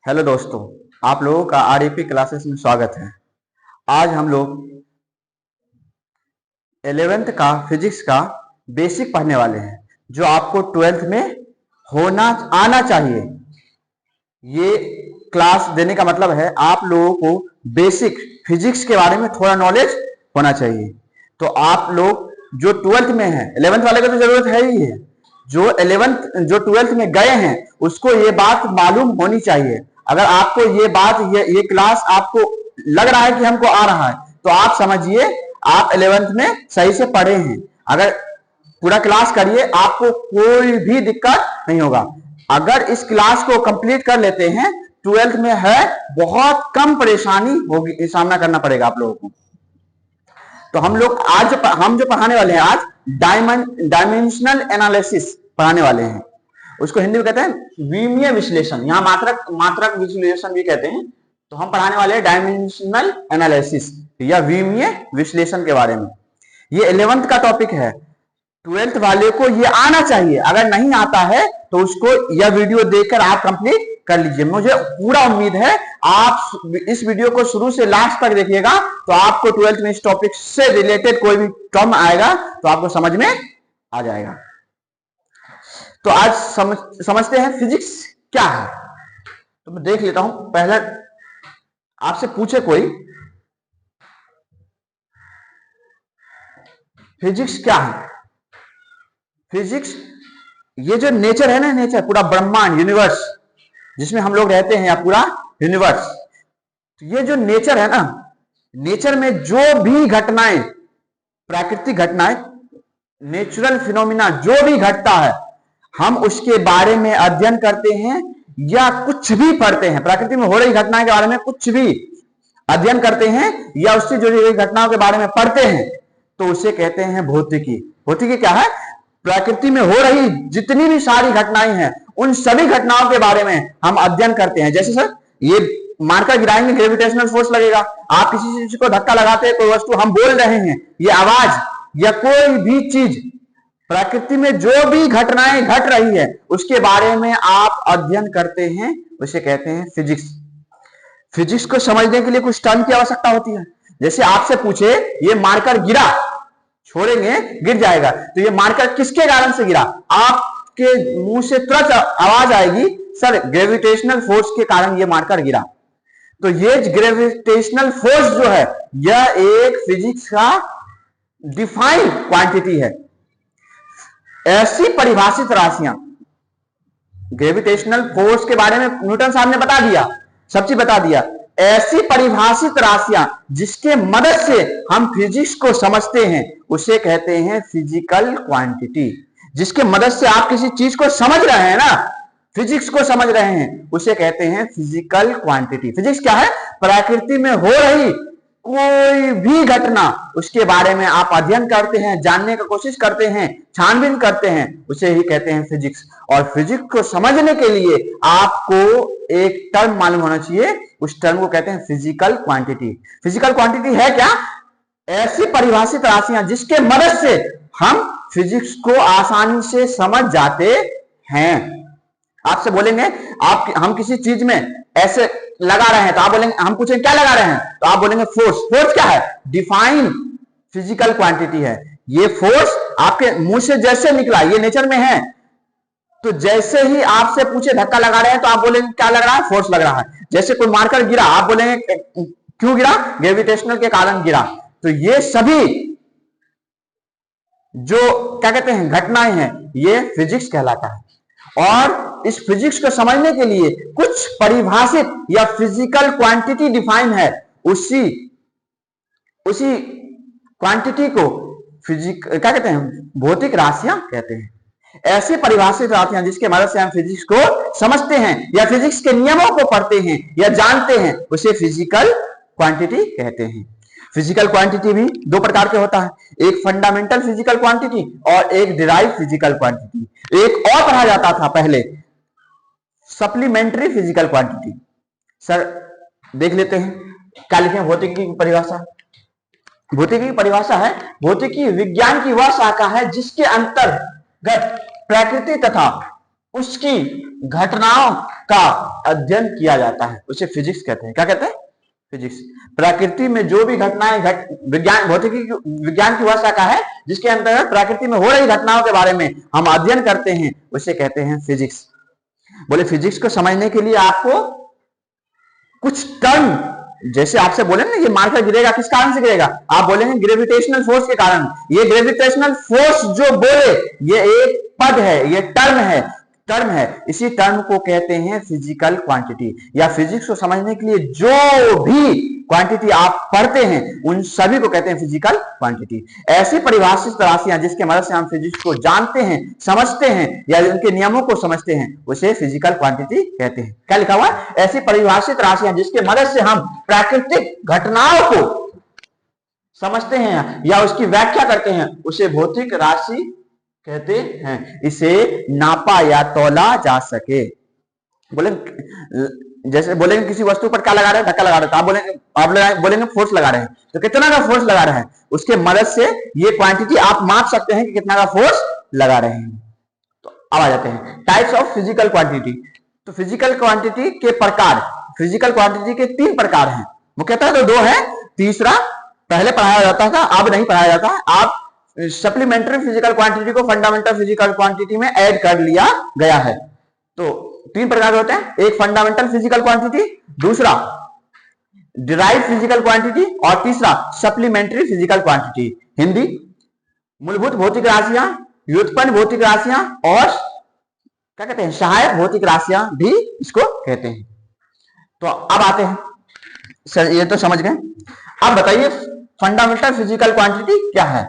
Hello दोस्तों, आप लोगों का आरईपी क्लासेस में स्वागत है। आज हम लोग 11th का फिजिक्स का बेसिक पढ़ने वाले हैं, जो आपको 12th में होना आना चाहिए। ये क्लास देने का मतलब है आप लोगों को बेसिक फिजिक्स के बारे में थोड़ा नॉलेज होना चाहिए। तो आप लोग जो 12th में है, 11th वाले को तो जरूरत है ही है, जो 12th में गए हैं उसको ये बात मालूम होनी चाहिए। अगर आपको ये बात ये क्लास आपको लग रहा है कि हमको आ रहा है, तो आप समझिए आप 11th में सही से पढ़े हैं। अगर पूरा क्लास करिए, आपको कोई भी दिक्कत नहीं होगा। अगर इस क्लास को कंप्लीट कर लेते हैं, 12th में है बहुत कम परेशानी होगी, सामना करना पड़ेगा आप लोगों को। तो हम लोग आज हम जो पढ़ाने वाले हैं, आज डायमेंशनल एनालिसिस पढ़ाने वाले हैं। उसको हिंदी में कहते हैं विमीय विश्लेषण, यहाँ मात्रक विश्लेषण भी कहते हैं। तो हम पढ़ाने वाले हैं डायमेंशनल एनालिसिस या विमीय विश्लेषण के बारे में। ये 11th का टॉपिक है। 12th वाले को ये आना चाहिए। अगर नहीं आता है तो उसको यह वीडियो देखकर आप कंप्लीट कर लीजिए। मुझे पूरा उम्मीद है आप इस वीडियो को शुरू से लास्ट तक देखिएगा, तो आपको 12th में इस टॉपिक से रिलेटेड कोई भी टर्म आएगा तो आपको समझ में आ जाएगा। तो आज समझते हैं फिजिक्स क्या है। तो मैं देख लेता हूं, पहले आपसे पूछे कोई फिजिक्स क्या है। फिजिक्स ये जो नेचर है ना, नेचर पूरा ब्रह्मांड यूनिवर्स जिसमें हम लोग रहते हैं, या पूरा यूनिवर्स, तो ये जो नेचर है ना, नेचर में जो भी घटनाएं, प्राकृतिक घटनाएं, नेचुरल फिनोमिना जो भी घटता है, हम उसके बारे में अध्ययन करते हैं या कुछ भी पढ़ते हैं। प्रकृति में हो रही घटनाओं के बारे में कुछ भी अध्ययन करते हैं या उससे जुड़ी हुई घटनाओं के बारे में पढ़ते हैं, तो उसे कहते हैं भौतिकी। भौतिकी क्या है? प्रकृति में हो रही जितनी भी सारी घटनाएं हैं, उन सभी घटनाओं के बारे में हम अध्ययन करते हैं। जैसे सर, ये मारकर गिराएंगे, ग्रेविटेशनल फोर्स लगेगा। आप किसी चीज को धक्का लगाते हैं, कोई वस्तु, हम बोल रहे हैं, ये आवाज या कोई भी चीज, प्रकृति में जो भी घटनाएं घट रही है उसके बारे में आप अध्ययन करते हैं, उसे कहते हैं फिजिक्स। फिजिक्स को समझने के लिए कुछ टर्म की आवश्यकता होती है। जैसे आपसे पूछे ये मार्कर गिरा, छोड़ेंगे गिर जाएगा, तो ये मार्कर किसके कारण से गिरा? आपके मुंह से तुरंत आवाज आएगी, सर ग्रेविटेशनल फोर्स के कारण ये मार्कर गिरा। तो ये ग्रेविटेशनल फोर्स जो है, यह एक फिजिक्स का डिफाइंड क्वांटिटी है। ऐसी परिभाषित राशियां, ग्रेविटेशनल फोर्स के बारे में न्यूटन साहब ने बता दिया, सब चीज बता दिया। ऐसी परिभाषित राशियां जिसके मदद से हम फिजिक्स को समझते हैं, उसे कहते हैं फिजिकल क्वांटिटी। जिसके मदद से आप किसी चीज को समझ रहे हैं ना, फिजिक्स को समझ रहे हैं, उसे कहते हैं फिजिकल क्वांटिटी। फिजिक्स क्या है? प्रकृति में हो रही कोई भी घटना, उसके बारे में आप अध्ययन करते हैं, जानने की कोशिश करते हैं, छानबीन करते हैं, उसे ही कहते हैं फिजिक्स। और फिजिक्स को समझने के लिए आपको एक टर्म मालूम होना चाहिए, उस टर्म को कहते हैं फिजिकल क्वांटिटी। फिजिकल क्वांटिटी है क्या? ऐसी परिभाषित राशियां जिसके मदद से हम फिजिक्स को आसानी से समझ जाते हैं। आपसे बोलेंगे हम किसी चीज में ऐसे लगा रहे हैं, तो आप बोलेंगे, हम पूछेंगे क्या लगा रहे हैं, तो आप बोलेंगे फोर्स। फोर्स क्या है? डिफाइंड फिजिकल क्वांटिटी है। ये फोर्स आपके मुंह से जैसे निकला, ये नेचर में है, तो जैसे ही आपसे पूछे धक्का लगा रहे हैं, तो आप बोलेंगे क्या लग रहा है? फोर्स लग रहा है। जैसे कोई मारकर गिरा, आप बोलेंगे क्यों गिरा? ग्रेविटेशनल के कारण गिरा। तो ये सभी जो क्या कहते हैं घटनाएं हैं, ये फिजिक्स कहलाता है। और इस फिजिक्स को समझने के लिए कुछ परिभाषित या फिजिकल क्वांटिटी डिफाइन है, उसी क्वांटिटी को क्या कहते हैं? भौतिक राशियां कहते हैं। ऐसी परिभाषित राशियां जिसके मदद से हम फिजिक्स को समझते हैं या फिजिक्स के नियमों को पढ़ते हैं या जानते हैं, उसे फिजिकल क्वांटिटी कहते हैं। फिजिकल क्वांटिटी भी दो प्रकार के होता है, एक फंडामेंटल फिजिकल क्वांटिटी और एक डिराइव फिजिकल क्वांटिटी। एक और पढ़ा जाता था पहले, सप्लीमेंट्री फिजिकल क्वांटिटी। सर देख लेते हैं क्या लिखे भौतिकी की परिभाषा। भौतिकी की परिभाषा है, भौतिकी विज्ञान की वह शाखा है जिसके अंतर्गत प्रकृति तथा उसकी घटनाओं का अध्ययन किया जाता है, उसे फिजिक्स कहते हैं। क्या कहते हैं? फिजिक्स। प्रकृति में जो भी घटनाएं विज्ञान भौतिकी विज्ञान की वह शाखा है जिसके अंतर्गत प्रकृति में हो रही घटनाओं के बारे में हम अध्ययन करते हैं, उसे कहते हैं फिजिक्स। बोले फिजिक्स को समझने के लिए आपको कुछ टर्म, जैसे आपसे बोले ना ये मार्कर गिरेगा, किस कारण से गिरेगा? आप बोलेंगे ग्रेविटेशनल फोर्स के कारण। ये ग्रेविटेशनल फोर्स जो बोले ये एक पद है, ये टर्म है। इसी टर्म को कहते हैं फिजिकल क्वांटिटी। या फिजिक्स को समझने के लिए जो भी क्वांटिटी आप पढ़ते हैं उन सभी को कहते हैं फिजिकल क्वांटिटी। ऐसी परिभाषित राशियां जिसके मदद से हम फिजिक्स को जानते हैं, समझते हैं या उनके नियमों को समझते हैं, उसे फिजिकल क्वांटिटी कहते हैं। क्या लिखा हुआ है? ऐसी परिभाषित राशियां जिसके मदद से हम प्राकृतिक घटनाओं को समझते हैं या उसकी व्याख्या करते हैं, उसे भौतिक राशि कहते हैं। इसे नापा या तौला जा सके। बोले जैसे बोलेंगे किसी वस्तु पर क्या लगा रहे हैं? धक्का लगा रहे हैं। आप बोलेंगे फोर्स लगा रहे हैं, तो कितना का फोर्स लगा रहे हैं, उसके मदद से ये क्वांटिटी आप माप सकते हैं कि कितना का फोर्स लगा रहे हैं। तो अब आ जाते हैं टाइप्स ऑफ फिजिकल क्वांटिटी। तो फिजिकल क्वांटिटी के प्रकार, फिजिकल क्वांटिटी के 3 प्रकार हैं। मुख्यतः तो 2 है, तीसरा पहले पढ़ाया जाता था, अब नहीं पढ़ाया जाता है। आप सप्लीमेंट्री फिजिकल क्वांटिटी को फंडामेंटल फिजिकल क्वांटिटी में ऐड कर लिया गया है। तो 3 प्रकार के होते हैं, एक फंडामेंटल फिजिकल क्वांटिटी, दूसरा डिराइव फिजिकल क्वांटिटी और तीसरा सप्लीमेंट्री फिजिकल क्वांटिटी। हिंदी मूलभूत भौतिक राशियां, व्युत्पन्न भौतिक राशियां और क्या कहते हैं, सहायक भौतिक राशियां भी इसको कहते हैं। तो अब आते हैं सर, ये तो समझ गए। अब बताइए फंडामेंटल फिजिकल क्वांटिटी क्या है?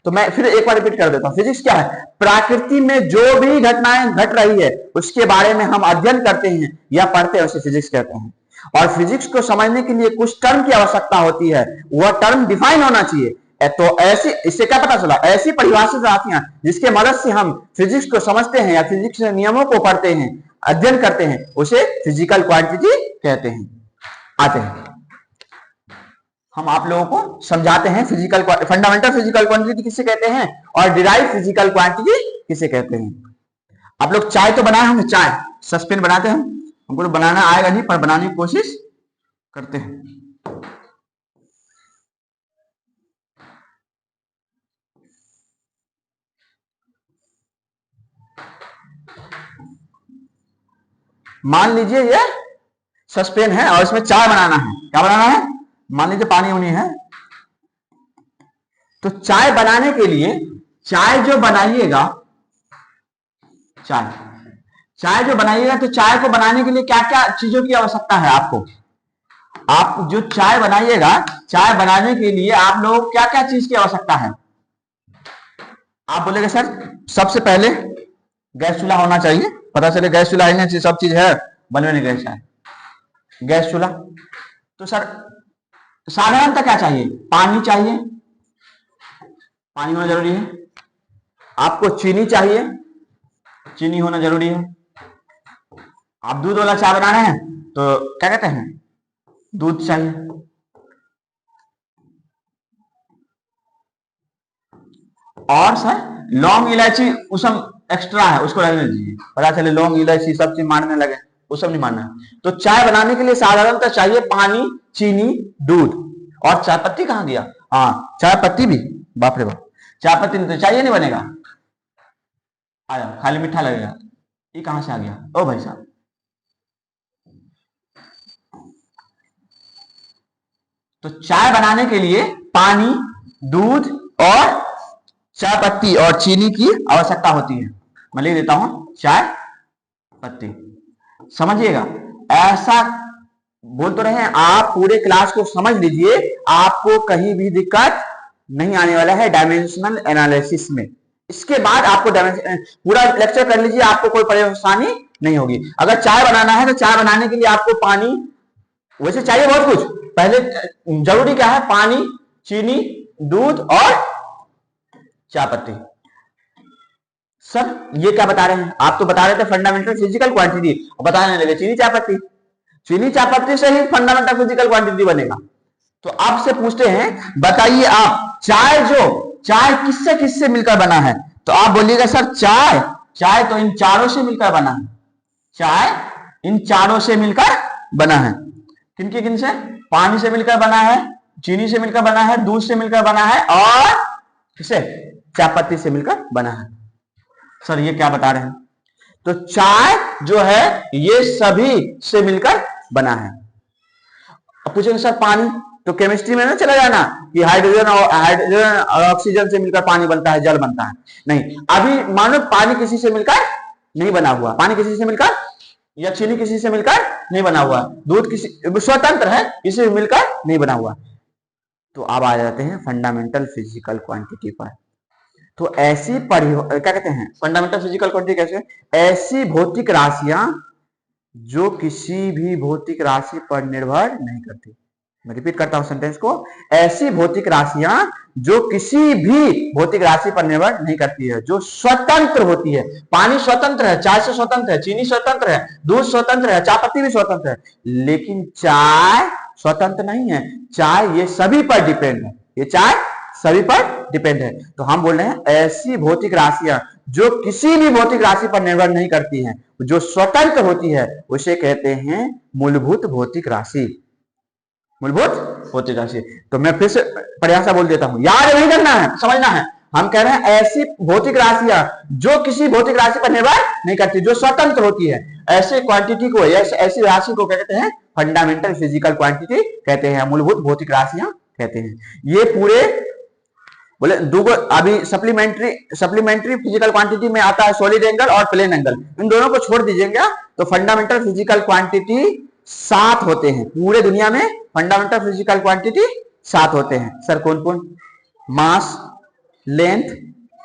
तो मैं फिर एक बार रिपीट कर देता हूं। फिजिक्स क्या है? प्रकृति में जो भी घटनाएं घट रही है उसके बारे में हम अध्ययन करते हैं या पढ़ते हैं, उसे फिजिक्स कहते हैं। और फिजिक्स को समझने के लिए कुछ टर्म की आवश्यकता होती है, वह टर्म डिफाइन होना चाहिए। तो ऐसी, इससे क्या पता चला? ऐसी परिभाषित राशियां जिसके मदद से हम फिजिक्स को समझते हैं या फिजिक्स के नियमों को पढ़ते हैं, अध्ययन करते हैं, उसे फिजिकल क्वांटिटी कहते हैं। आते हैं हम आप लोगों को समझाते हैं फिजिकल फंडामेंटल फिजिकल क्वांटिटी किसे कहते हैं और डिराइव फिजिकल क्वांटिटी किसे कहते हैं। आप लोग चाय तो बनाए होंगे, चाय सस्पेन बनाते हैं, हमको तो बनाना आएगा नहीं पर बनाने की कोशिश करते हैं। मान लीजिए ये सस्पेन है और इसमें चाय बनाना है। क्या बनाना है? मान लीजिए पानी उनी है। तो चाय बनाने के लिए चाय जो बनाइएगा तो चाय को बनाने के लिए क्या क्या चीजों की आवश्यकता है आपको? आप जो चाय बनाइएगा, चाय बनाने के लिए आप लोगों को क्या क्या चीज की आवश्यकता है? आप बोलेंगे सर सबसे पहले गैस चूल्हा होना चाहिए। पता चले गैस चूल्हा है, सब चीज है, बनवे नहीं गैस है, गैस चूल्हा। तो सर साधारणतः क्या चाहिए? पानी चाहिए, पानी होना जरूरी है। आपको चीनी चाहिए, चीनी होना जरूरी है। आप दूध वाला चाय बना रहे हैं तो क्या कहते हैं, दूध चाहिए। और सर लौंग इलायची उसम एक्स्ट्रा है, उसको रहने दीजिए। पता चले लौंग इलायची सब चीज मारने लगे, वो सब नहीं मारना है। तो चाय बनाने के लिए साधारणतः चाहिए पानी, चीनी, दूध। और चाय पत्ती कहाँ गया? हाँ चाय पत्ती भी, बाप रे बाप, चाय पत्ती नहीं तो चाहिए नहीं बनेगा। आया खाली मीठा लगेगा, ये कहां से आ गया? ओ भाई साहब, तो चाय बनाने के लिए पानी, दूध और चाय पत्ती और चीनी की आवश्यकता होती है। मैं लिख देता हूं चाय पत्ती, समझिएगा। ऐसा बोल तो रहे हैं, आप पूरे क्लास को समझ लीजिए, आपको कहीं भी दिक्कत नहीं आने वाला है डायमेंशनल एनालिसिस में। इसके बाद आपको पूरा लेक्चर कर लीजिए, आपको कोई परेशानी नहीं होगी। अगर चाय बनाना है तो चाय बनाने के लिए आपको पानी, वैसे चाहिए बहुत कुछ, पहले जरूरी क्या है? पानी, चीनी, दूध और चाय पत्ती। सर ये क्या बता रहे हैं? आप तो बता रहे थे फंडामेंटल फिजिकल क्वांटिटी, बताने लगे चीनी चाय पत्ती। चीनी चाय पत्ती से ही फंडामेंटल फिजिकल क्वांटिटी बनेगा। तो आपसे पूछते हैं, बताइए आप चाय किससे किससे मिलकर बना है? तो आप बोलिएगा सर चाय चाय तो इन चारों से मिलकर बना है, चाय इन चारों से मिलकर बना है। किन से? पानी से मिलकर बना है, चीनी से मिलकर बना है, दूध से मिलकर बना है और किससे? चाय पत्ती से मिलकर बना है। सर ये क्या बता रहे हैं? तो चाय जो है ये सभी से मिलकर बना है। अब पूछेंगे सर पानी, तो केमिस्ट्री में ना चला जाना कि हाइड्रोजन और ऑक्सीजन से मिलकर पानी बनता है, जल बनता है। नहीं, अभी मानो पानी किसी से मिलकर नहीं बना हुआ, पानी किसी से मिलकर या चीनी किसी से मिलकर नहीं बना हुआ, दूध किसी स्वतंत्र है, किसी से मिलकर नहीं बना हुआ। तो अब आ जाते हैं फंडामेंटल फिजिकल क्वांटिटी पर। तो ऐसी क्या कहते हैं फंडामेंटल फिजिकल क्वांटिटी कैसे? ऐसी भौतिक राशियां जो किसी भी भौतिक राशि पर निर्भर नहीं करती। मैं रिपीट करता हूं सेंटेंस को, ऐसी भौतिक राशियां जो किसी भी भौतिक राशि पर निर्भर नहीं करती है, जो स्वतंत्र होती है। पानी स्वतंत्र है, चाय से स्वतंत्र है, चीनी स्वतंत्र है, दूध स्वतंत्र है, चाय पत्ती भी स्वतंत्र है, लेकिन चाय स्वतंत्र नहीं है। चाय ये सभी पर डिपेंड है, ये चाय सभी पर डिपेंड है। तो हम बोल रहे हैं ऐसी भौतिक राशियां जो किसी भी भौतिक राशि पर निर्भर नहीं करती हैं, जो स्वतंत्र होती है, उसे कहते हैं मूलभूत भौतिक राशि। मूलभूत भौतिक राशि। तो मैं फिर से परिभाषा बोल देता हूं, याद नहीं करना है, समझना है। हम कह रहे हैं ऐसी भौतिक राशियां जो किसी भौतिक राशि पर निर्भर नहीं करती, जो स्वतंत्र होती है, ऐसे क्वांटिटी को, ऐसी राशि को कहते हैं फंडामेंटल फिजिकल क्वांटिटी कहते हैं, मूलभूत भौतिक राशियां कहते हैं। ये पूरे बोले दूगो अभी सप्लीमेंट्री फिजिकल क्वांटिटी में आता है सॉलिड एंगल और प्लेन एंगल, इन दोनों को छोड़ दीजिएगा तो फंडामेंटल फिजिकल क्वांटिटी 7 होते हैं। पूरे दुनिया में फंडामेंटल फिजिकल क्वांटिटी 7 होते हैं। सर कौन कौन? Mass, length,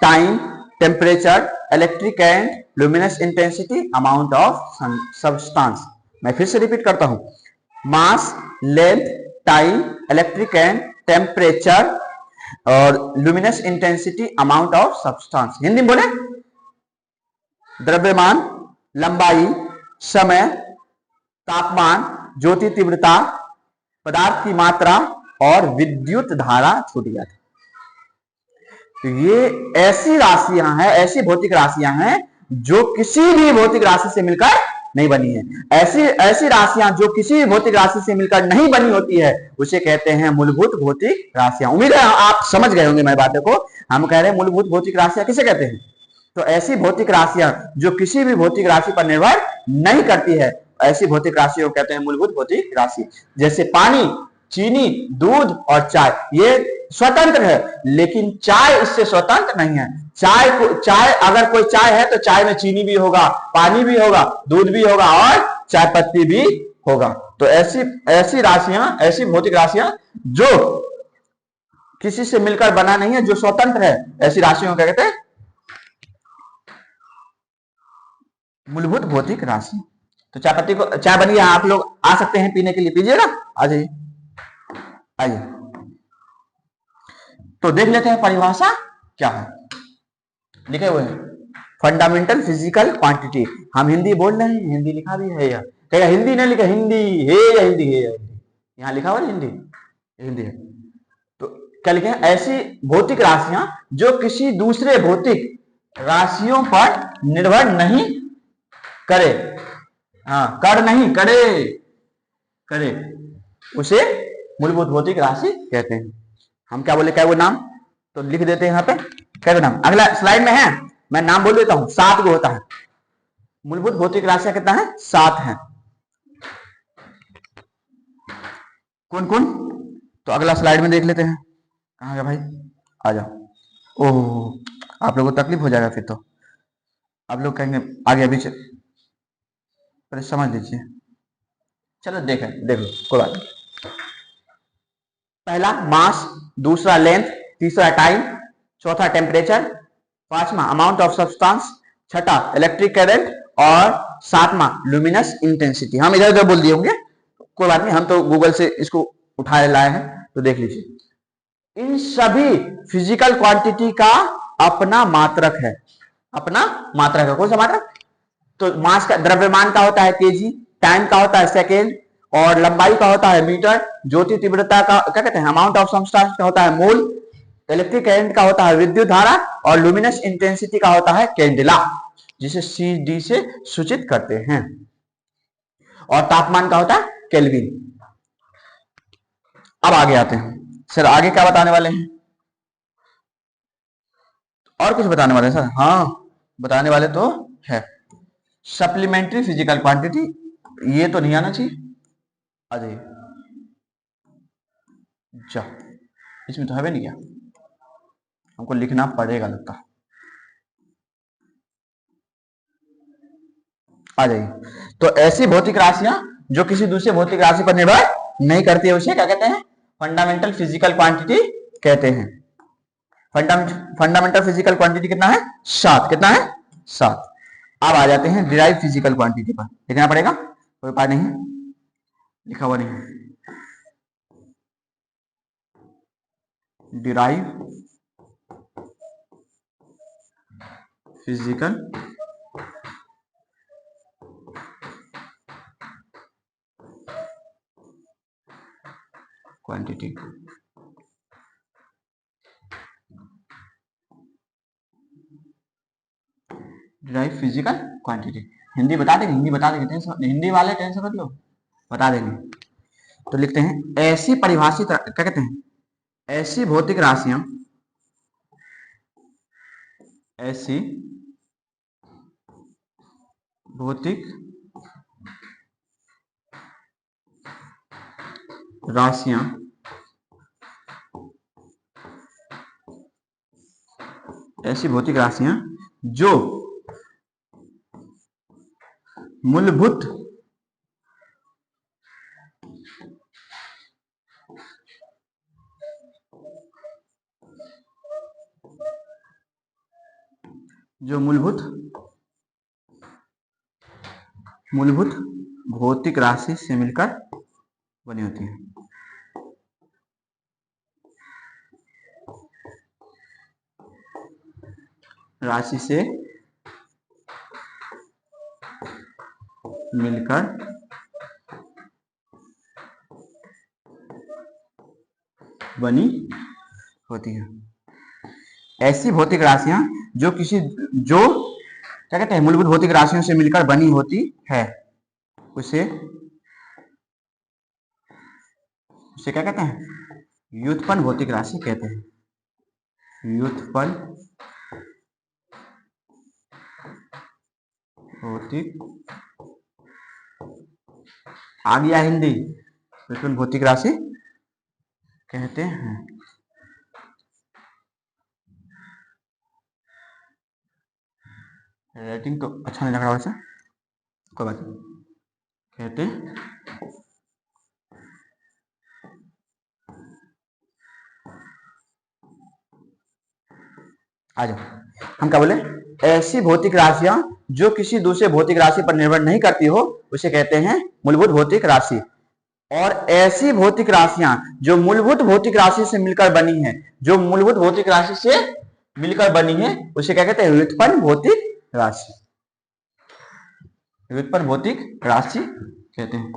time, temperature, electric current, luminous intensity, amount of substance. मैं फिर से रिपीट करता हूं, mass, length, time, electric current, temperature और luminous intensity, amount of substance. Hindi में बोले, द्रव्यमान, लंबाई, समय, तापमान, ज्योति तीव्रता, पदार्थ की मात्रा और विद्युत धारा छूट गया था। तो ये ऐसी राशियां हैं, ऐसी भौतिक राशियां हैं जो किसी भी भौतिक राशि से मिलकर नहीं बनी है। ऐसी राशियां जो किसी भी भौतिक राशि से मिलकर नहीं बनी होती है, उसे कहते हैं मूलभूत भौतिक राशियां। उम्मीद है आप समझ गए होंगे मेरी बातों को। हम कह रहे हैं मूलभूत भौतिक राशियां किसे कहते हैं? तो ऐसी भौतिक राशियां जो किसी भी भौतिक राशि पर निर्भर नहीं करती है, ऐसी भौतिक राशियों को कहते हैं मूलभूत भौतिक राशि। जैसे पानी, चीनी, दूध और चाय, ये स्वतंत्र है, लेकिन चाय इससे स्वतंत्र नहीं है। चाय अगर कोई चाय है तो चाय में चीनी भी होगा, पानी भी होगा, दूध भी होगा और चाय पत्ती भी होगा। तो ऐसी राशियां, ऐसी भौतिक राशियां जो किसी से मिलकर बना नहीं है, जो स्वतंत्र है, ऐसी राशियों को क्या कहते हैं? मूलभूत भौतिक राशि। तो चाय पत्ती को, चाय बनी है, आप लोग आ सकते हैं पीने के लिए, पीजिएगा, आ जाइए, आइए। तो देख लेते हैं परिभाषा क्या है। लिखे हुए हैं फंडामेंटल फिजिकल क्वांटिटी। हम हिंदी बोल रहे हैं, हिंदी लिखा भी है, कहेगा हिंदी नहीं लिखा, हिंदी है या हिंदी है, यहां लिखा हुआ हिंदी, हिंदी है। तो क्या लिखे हैं? ऐसी भौतिक राशियां जो किसी दूसरे भौतिक राशियों पर निर्भर नहीं करे, कर नहीं करे, उसे मूलभूत भौतिक राशि कहते हैं। हम क्या बोले, क्या वो नाम तो लिख देते हैं यहाँ पे, क्या नाम अगला स्लाइड में है, मैं नाम बोल देता हूं। 7 को होता है मूलभूत भौतिक राशियां, कितना है? 7 है। कौन कौन? तो अगला स्लाइड में देख लेते हैं। कहाँ गया भाई? आ जाओ। ओह, आप लोगों को तकलीफ हो जाएगा फिर तो, आप लोग कहेंगे आगे पीछे, पर समझ लीजिए। चलो देखो कोई बात नहीं। पहला मास, दूसरा लेंथ, तीसरा टाइम, चौथा टेम्परेचर, पांचवा अमाउंट ऑफ सब्सटेंस, छठा इलेक्ट्रिक करंट और सातवां लुमिनस इंटेंसिटी। हम इधर उधर बोल दिए होंगे, कोई बात नहीं, हम तो गूगल से इसको उठाए लाए हैं, तो देख लीजिए। इन सभी फिजिकल क्वांटिटी का अपना मात्रक है, अपना मात्रक है। कौन सा मात्रक? तो मास का, द्रव्यमान का होता है केजी, टाइम का होता है सेकेंड और लंबाई का होता है मीटर, ज्योति तीव्रता का क्या कहते हैं? अमाउंट ऑफ सब्सटेंस का होता है मोल, इलेक्ट्रिक करंट का होता है विद्युत धारा और लुमिनस इंटेंसिटी का होता है कैंडेला। जिसे CD से सूचित करते हैं। और तापमान का होता है केल्विन। अब आगे आते हैं सर, आगे क्या बताने वाले हैं? और कुछ बताने वाले हैं सर? हाँ, बताने वाले तो है। सप्लीमेंट्री फिजिकल क्वांटिटी, ये तो नहीं आना चाहिए। आ जाइए, जा, इसमें तो है भी नहीं क्या, हमको लिखना पड़ेगा लगता। आ जाइए। तो ऐसी भौतिक राशियां जो किसी दूसरे भौतिक राशि पर निर्भर नहीं करती है, उसे क्या कहते हैं? फंडामेंटल फिजिकल क्वांटिटी कहते हैं। फंडामेंटल फिजिकल क्वांटिटी कितना है? 7। कितना है? 7। अब आ जाते हैं डिराइव फिजिकल क्वांटिटी पर। लिखना पड़ेगा, कोई उपाय नहीं है, लिखा हुआ नहीं है। Derive physical quantity. Derive physical quantity Hindi बता देंगे, हिंदी बता देंगे, टेंशन, हिंदी वाले टेंशन मत लो, बता देंगे। तो लिखते हैं ऐसी परिभाषित, क्या कहते हैं? ऐसी भौतिक राशियां, ऐसी भौतिक राशियां ऐसी भौतिक राशियां जो मूलभूत मूलभूत भौतिक राशि से मिलकर बनी होती है। राशि से मिलकर बनी होती है। ऐसी भौतिक राशियां जो क्या कहते हैं? मूलभूत भौतिक राशियों से मिलकर बनी होती है, उसे क्या कहते हैं? व्युत्पन्न भौतिक राशि कहते हैं। व्युत्पन्न भौतिक, आ गया हिंदी, व्युत्पन्न भौतिक राशि कहते हैं। राइटिंग तो अच्छा नहीं लग रहा वैसे, कोई बात नहीं, कहते हैं। आ जाओ, हम क्या बोले? ऐसी भौतिक राशियां जो किसी दूसरे भौतिक राशि पर निर्भर नहीं करती हो, उसे कहते हैं मूलभूत भौतिक राशि। और ऐसी भौतिक राशियां जो मूलभूत भौतिक राशि से मिलकर बनी है, जो मूलभूत भौतिक राशि से मिलकर बनी है, उसे क्या कहते हैं? व्युत्पन्न भौतिक राशि। व्युत्पन्न भौतिक राशि कहते हैं।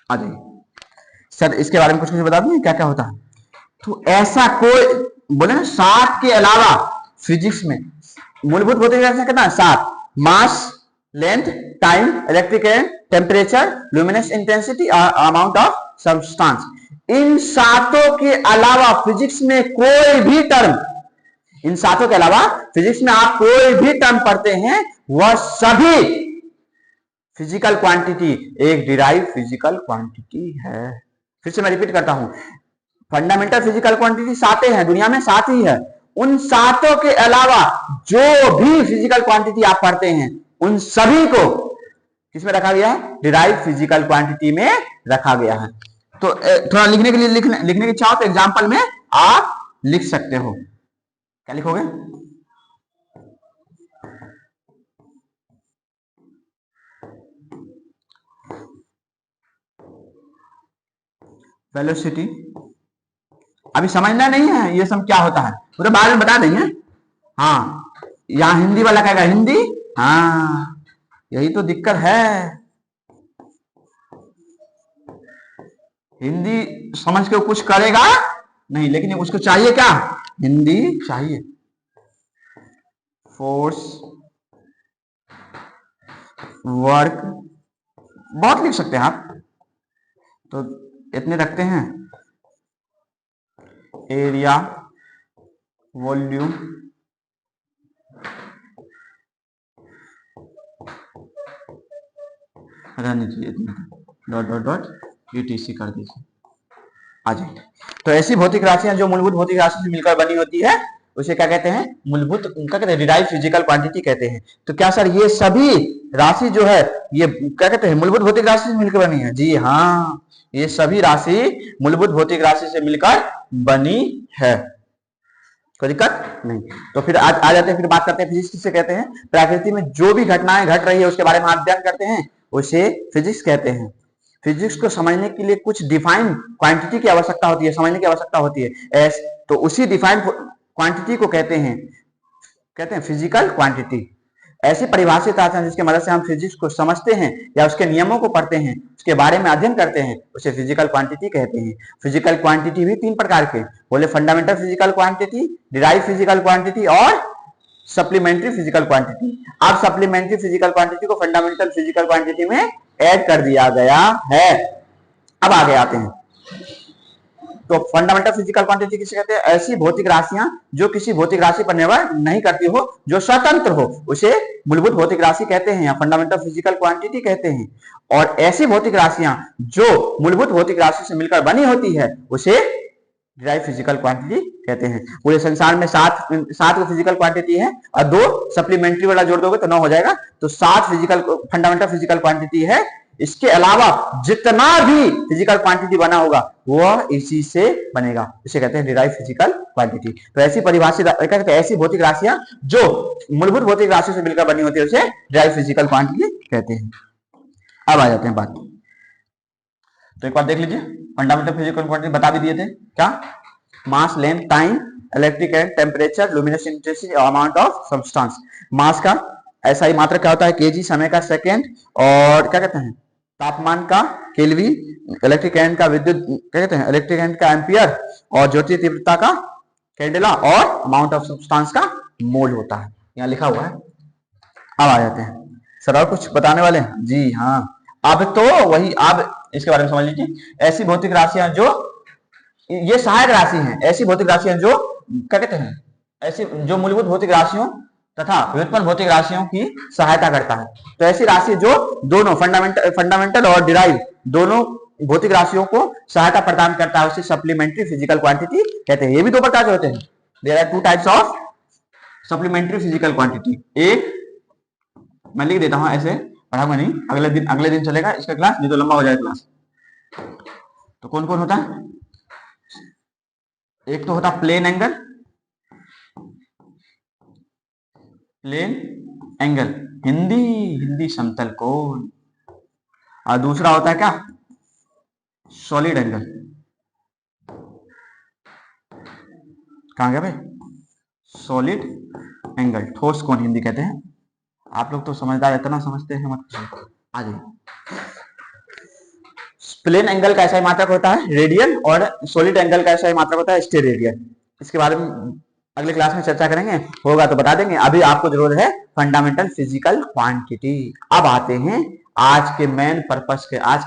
आ जाइए सर, इसके बारे में कुछ बता दें क्या क्या होता है? तो ऐसा कोई बोले ना, 7 के अलावा फिजिक्स में मूलभूत भौतिक राशियां कितना? 7। Mass, length, time, electric current, temperature, luminous intensity, amount of substance. इन 7 के अलावा फिजिक्स में कोई भी टर्म, इन 7 के अलावा फिजिक्स में आप कोई भी टर्म पढ़ते हैं, वह सभी फिजिकल क्वांटिटी एक डिराइव फिजिकल क्वांटिटी है। फिर से मैं रिपीट करता हूं, फंडामेंटल फिजिकल क्वांटिटी 7 हैं, दुनिया में 7 ही है। उन 7 के अलावा जो भी फिजिकल क्वांटिटी आप पढ़ते हैं, उन सभी को किसमें रखा गया है? डिराइव फिजिकल क्वांटिटी में रखा गया है। तो थोड़ा लिखने के लिए लिखने की चाहो तो एग्जांपल में आप लिख सकते हो। क्या लिखोगे? वेलोसिटी, अभी समझना नहीं है ये सब क्या होता है, पूरे बाद में बता देंगे। हाँ, यहाँ हिंदी वाला कहेगा हिंदी, हाँ यही तो दिक्कत है, हिंदी समझ के कुछ करेगा नहीं, लेकिन उसको चाहिए क्या? हिंदी चाहिए। फोर्स, वर्क, बहुत लिख सकते हैं आप, तो इतने रखते हैं। एरिया, वॉल्यूम, रहने चाहिए इतने, डॉट डॉट डॉट यूटीसी कर दीजिए, आ जाए। तो ऐसी भौतिक राशियां जो मूलभूत भौतिक राशि से मिलकर बनी होती है उसे क्या कहते हैं? मूलभूत, क्या कहते हैं? डिराइव फिजिकल क्वांटिटी कहते हैं। तो क्या सर ये सभी राशि जो है ये क्या कहते हैं? मूलभूत भौतिक राशि से मिलकर बनी है? जी हाँ, ये सभी राशि मूलभूत भौतिक राशि से मिलकर बनी है, कोई दिक्कत नहीं। तो फिर आज आ जाते हैं, फिर बात करते हैं फिजिक्स किसे कहते हैं? प्रकृति में जो भी घटनाएं घट रही है उसके बारे में अध्ययन करते हैं, उसे फिजिक्स कहते हैं। फिजिक्स को समझने के लिए कुछ डिफाइंड क्वांटिटी की आवश्यकता होती है, समझने की आवश्यकता होती है। तो उसी डिफाइंड क्वांटिटी को कहते हैं फिजिकल क्वांटिटी। ऐसी परिभाषित आते हैं जिसकी मदद से हम फिजिक्स को समझते हैं या उसके नियमों को पढ़ते हैं, उसके बारे में अध्ययन करते हैं, उसे फिजिकल क्वांटिटी कहते हैं। फिजिकल क्वांटिटी भी तीन प्रकार के बोले, fundamental physical quantity, derive physical quantity और सप्लीमेंट्री फिजिकल क्वांटिटी। अब सप्लीमेंट्री फिजिकल क्वांटिटी को फंडामेंटल फिजिकल क्वांटिटी में ऐड कर दिया गया है। अब आगे आते हैं, तो फंडामेंटल फिजिकल क्वांटिटी किसे कहते हैं? ऐसी भौतिक राशियां जो किसी भौतिक राशि पर निर्भर नहीं करती हो, जो स्वतंत्र हो, उसे मूलभूत भौतिक राशि कहते हैं या फंडामेंटल फिजिकल क्वांटिटी कहते हैं। और ऐसी भौतिक राशियां जो मूलभूत भौतिक राशि से मिलकर बनी होती है उसे डिराइव फिजिकल क्वांटिटी कहते हैं। पूरे संसार में सात फिजिकल क्वांटिटी है और दो सप्लीमेंट्री वाला जोड़ दोगे तो 9 हो जाएगा। तो 7 फिजिकल फंडामेंटल फिजिकल क्वांटिटी है। इसके अलावा जितना भी फिजिकल क्वांटिटी बना होगा वह इसी से बनेगा, इसे कहते हैं डिराइव फिजिकल क्वांटिटी। तो ऐसी परिभाषित ऐसी भौतिक राशियां जो मूलभूत भौतिक राशि से मिलकर बनी होती है उसे डिराइव फिजिकल क्वांटिटी कहते हैं। अब आ जाते हैं बात, तो एक बार देख लीजिए, फंडामेंटल फिजिकल क्वांटिटी बता भी दिए थे क्या? Mass, length, time, electric and temperature, luminous intensity, amount of substance. Mass का SI मात्रक क्या होता है? केजी, समय का सेकेंड, और क्या कहते हैं? तापमान का केल्विन, इलेक्ट्रिक एंड का विद्युत, क्या कहते हैं? इलेक्ट्रिक एंड का एम्पियर, और ज्योति तीव्रता का कैंडेला, और अमाउंट ऑफ सब्सटेंस का मोल होता है, यहाँ लिखा हुआ है। अब आ जाते हैं, सर और कुछ बताने वाले हैं? जी हाँ, अब तो वही, अब इसके बारे में समझ लीजिए। ऐसी भौतिक राशियां जो, ये सहायक राशि हैं, ऐसी भौतिक राशियां जो क्या कहते हैं? ऐसी जो मूलभूत भौतिक राशियों तथा व्युत्पन्न भौतिक राशियों की सहायता करता है। तो ऐसी राशि जो दोनों फंडामेंटल और डिराइव दोनों भौतिक राशियों को सहायता प्रदान करता है उसे सप्लीमेंट्री फिजिकल क्वांटिटी कहते हैं। ये भी दो प्रकार के होते हैं, there are 2 types of supplementary physical quantity. एक मैं लिख देता हूं, ऐसे पढ़ाऊंगा नहीं, अगले दिन चलेगा इसका क्लास, नहीं तो लंबा हो जाएगा क्लास। तो कौन कौन होता है? एक तो होता प्लेन एंगल, हिंदी समतल कोण, और दूसरा होता है क्या? Solid angle. कहां गया भाई? सॉलिड एंगल, ठोस कोण हिंदी कहते हैं। आप लोग तो समझदार, इतना समझते हैं मत आ जाइए। प्लेन एंगल का SI मात्रक होता है रेडियन, और सॉलिड एंगल का SI मात्रक होता है स्टेरेडियन। इसके बारे में अगले क्लास में चर्चा करेंगे, होगा तो बता देंगे। अभी आपको जरूरत है फंडामेंटल फिजिकल क्वांटिटी। अब आते हैं आज के मेन पर्पस के, आज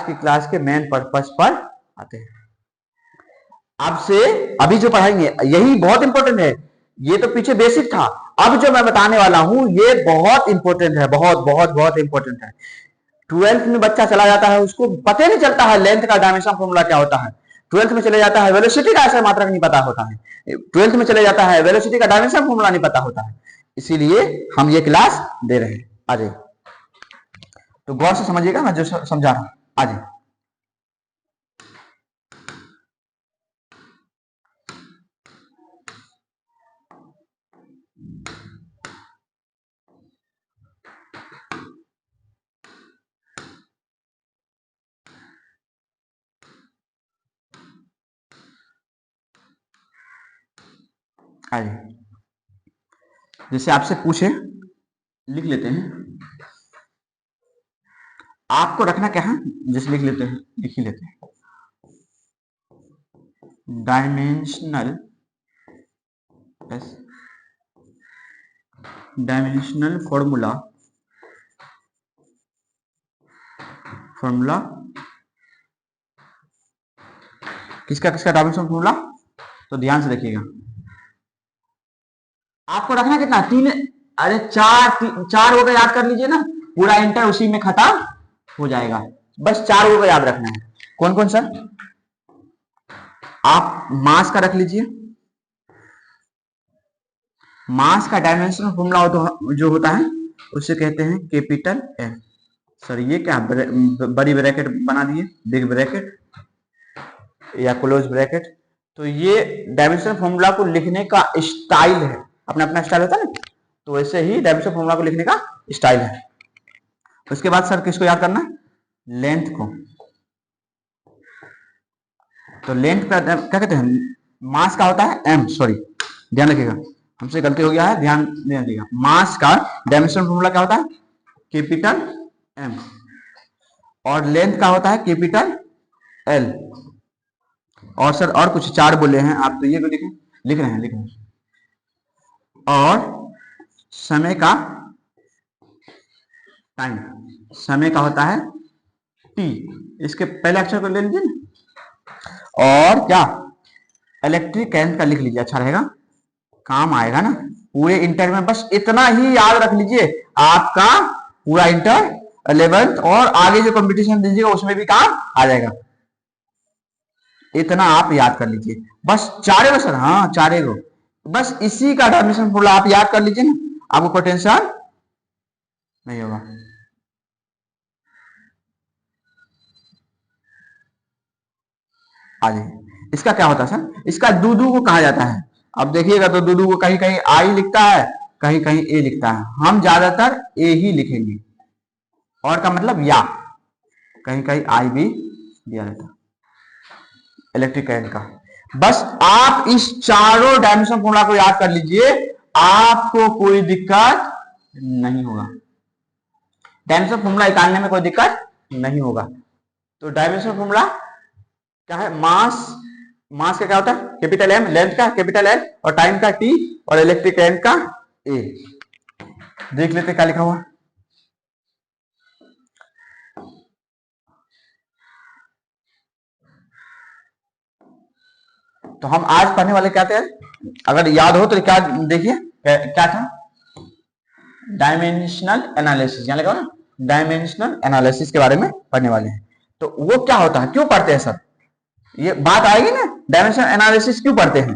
की क्लास के मेन पर्पस पर आते हैं। अब से अभी जो पढ़ाएंगे यही बहुत इंपॉर्टेंट है, ये तो पीछे बेसिक था। अब जो मैं बताने वाला हूं ये बहुत इंपॉर्टेंट है, बहुत बहुत बहुत इंपॉर्टेंट है। 12th में बच्चा चला जाता है, उसको पता नहीं चलता है लेंथ का डायमेंशन फॉर्मूला क्या होता है। 12th में चले जाता है, वेलोसिटी का SI मात्रक नहीं पता होता है। 12th में चले जाता है, वेलोसिटी का डायमेंशन फॉर्मूला नहीं पता होता है। इसीलिए हम ये क्लास दे रहे हैं। आ जाइए, तो गौर से समझिएगा मैं जो समझा रहा हूं। आ जाइए, आइए, जैसे आपसे पूछे लिख लेते हैं, आपको रखना क्या है? जैसे लिख लेते हैं, लिख ही लेते हैं, डायमेंशनल डायमेंशनल फॉर्मूला किसका किसका डायमेंशनल फॉर्मूला, तो ध्यान से देखिएगा। आपको रखना कितना, 3, अरे 4 हो गए, याद कर लीजिए ना, पूरा इंटर उसी में खत्म हो जाएगा। बस 4 हो गए याद रखना है। कौन कौन सा, आप मास का रख लीजिए। मास का डायमेंशनल फॉर्मूला जो होता है उसे कहते हैं कैपिटल एम। सर ये क्या बड़ी ब्रैकेट बना दिए, बिग ब्रैकेट या क्लोज ब्रैकेट। तो ये डायमेंशनल फॉर्मूला को लिखने का स्टाइल है, अपना अपना स्टाइल होता है ना, तो वैसे ही डायमेंशनल फॉर्मूला को लिखने का स्टाइल है। उसके बाद सर किसको याद करना, लेंथ को। तो लेंथ का क्या कहते हैं, मास का होता है एम, सॉरी ध्यान रखिएगा, हमसे गलती हो गया है, ध्यान दीजिएगा। मास का डायमेंशनल फॉर्मूला क्या होता है, कैपिटल एम, और लेंथ का होता है कैपिटल एल। और सर और कुछ 4 बोले हैं आप, तो ये तो लिख रहे हैं। और समय का टाइम, समय का होता है टी, इसके पहले अक्षर को ले लीजिए ना। और क्या, इलेक्ट्रिक करंट का लिख लीजिए, अच्छा रहेगा, काम आएगा ना पूरे इंटर में। बस इतना ही याद रख लीजिए, आपका पूरा इंटर 11th और आगे जो कंपटीशन दीजिएगा उसमें भी काम आ जाएगा। इतना आप याद कर लीजिए, बस 4 गो सर, हाँ 4 गो, बस इसी का डायमेंशन फॉर्मूला आप याद कर लीजिए ना, आपको कोई टेंशन नहीं होगा। आ जाइए, इसका क्या होता है सर, इसका दूदू को कहा जाता है। अब देखिएगा तो दूदू को कहीं कहीं आई लिखता है, कहीं कहीं ए लिखता है, हम ज्यादातर ए ही लिखेंगे। और का मतलब या, कहीं कहीं आई भी दिया रहता है इलेक्ट्रिक करंट का। बस आप इस चारों डायमेंशन फॉर्मूला को याद कर लीजिए, आपको कोई दिक्कत नहीं होगा, डायमेंशन फॉर्मूला निकालने में कोई दिक्कत नहीं होगा। तो डायमेंशन फॉर्मूला क्या है, मास का क्या होता है कैपिटल एम, लेंथ का कैपिटल एल, और टाइम का टी, और इलेक्ट्रिक करंट का ए। देख लेते क्या लिखा हुआ, तो हम आज पढ़ने वाले क्या थे, अगर याद हो तो क्या देखिए, क्या था, डायमेंशनल एनालिसिस, यहां लिखा ना, डायमेंशनल एनालिसिस के बारे में पढ़ने वाले हैं। तो वो क्या होता है, क्यों पढ़ते हैं सर, ये बात आएगी ना, डायमेंशनल एनालिसिस क्यों पढ़ते हैं।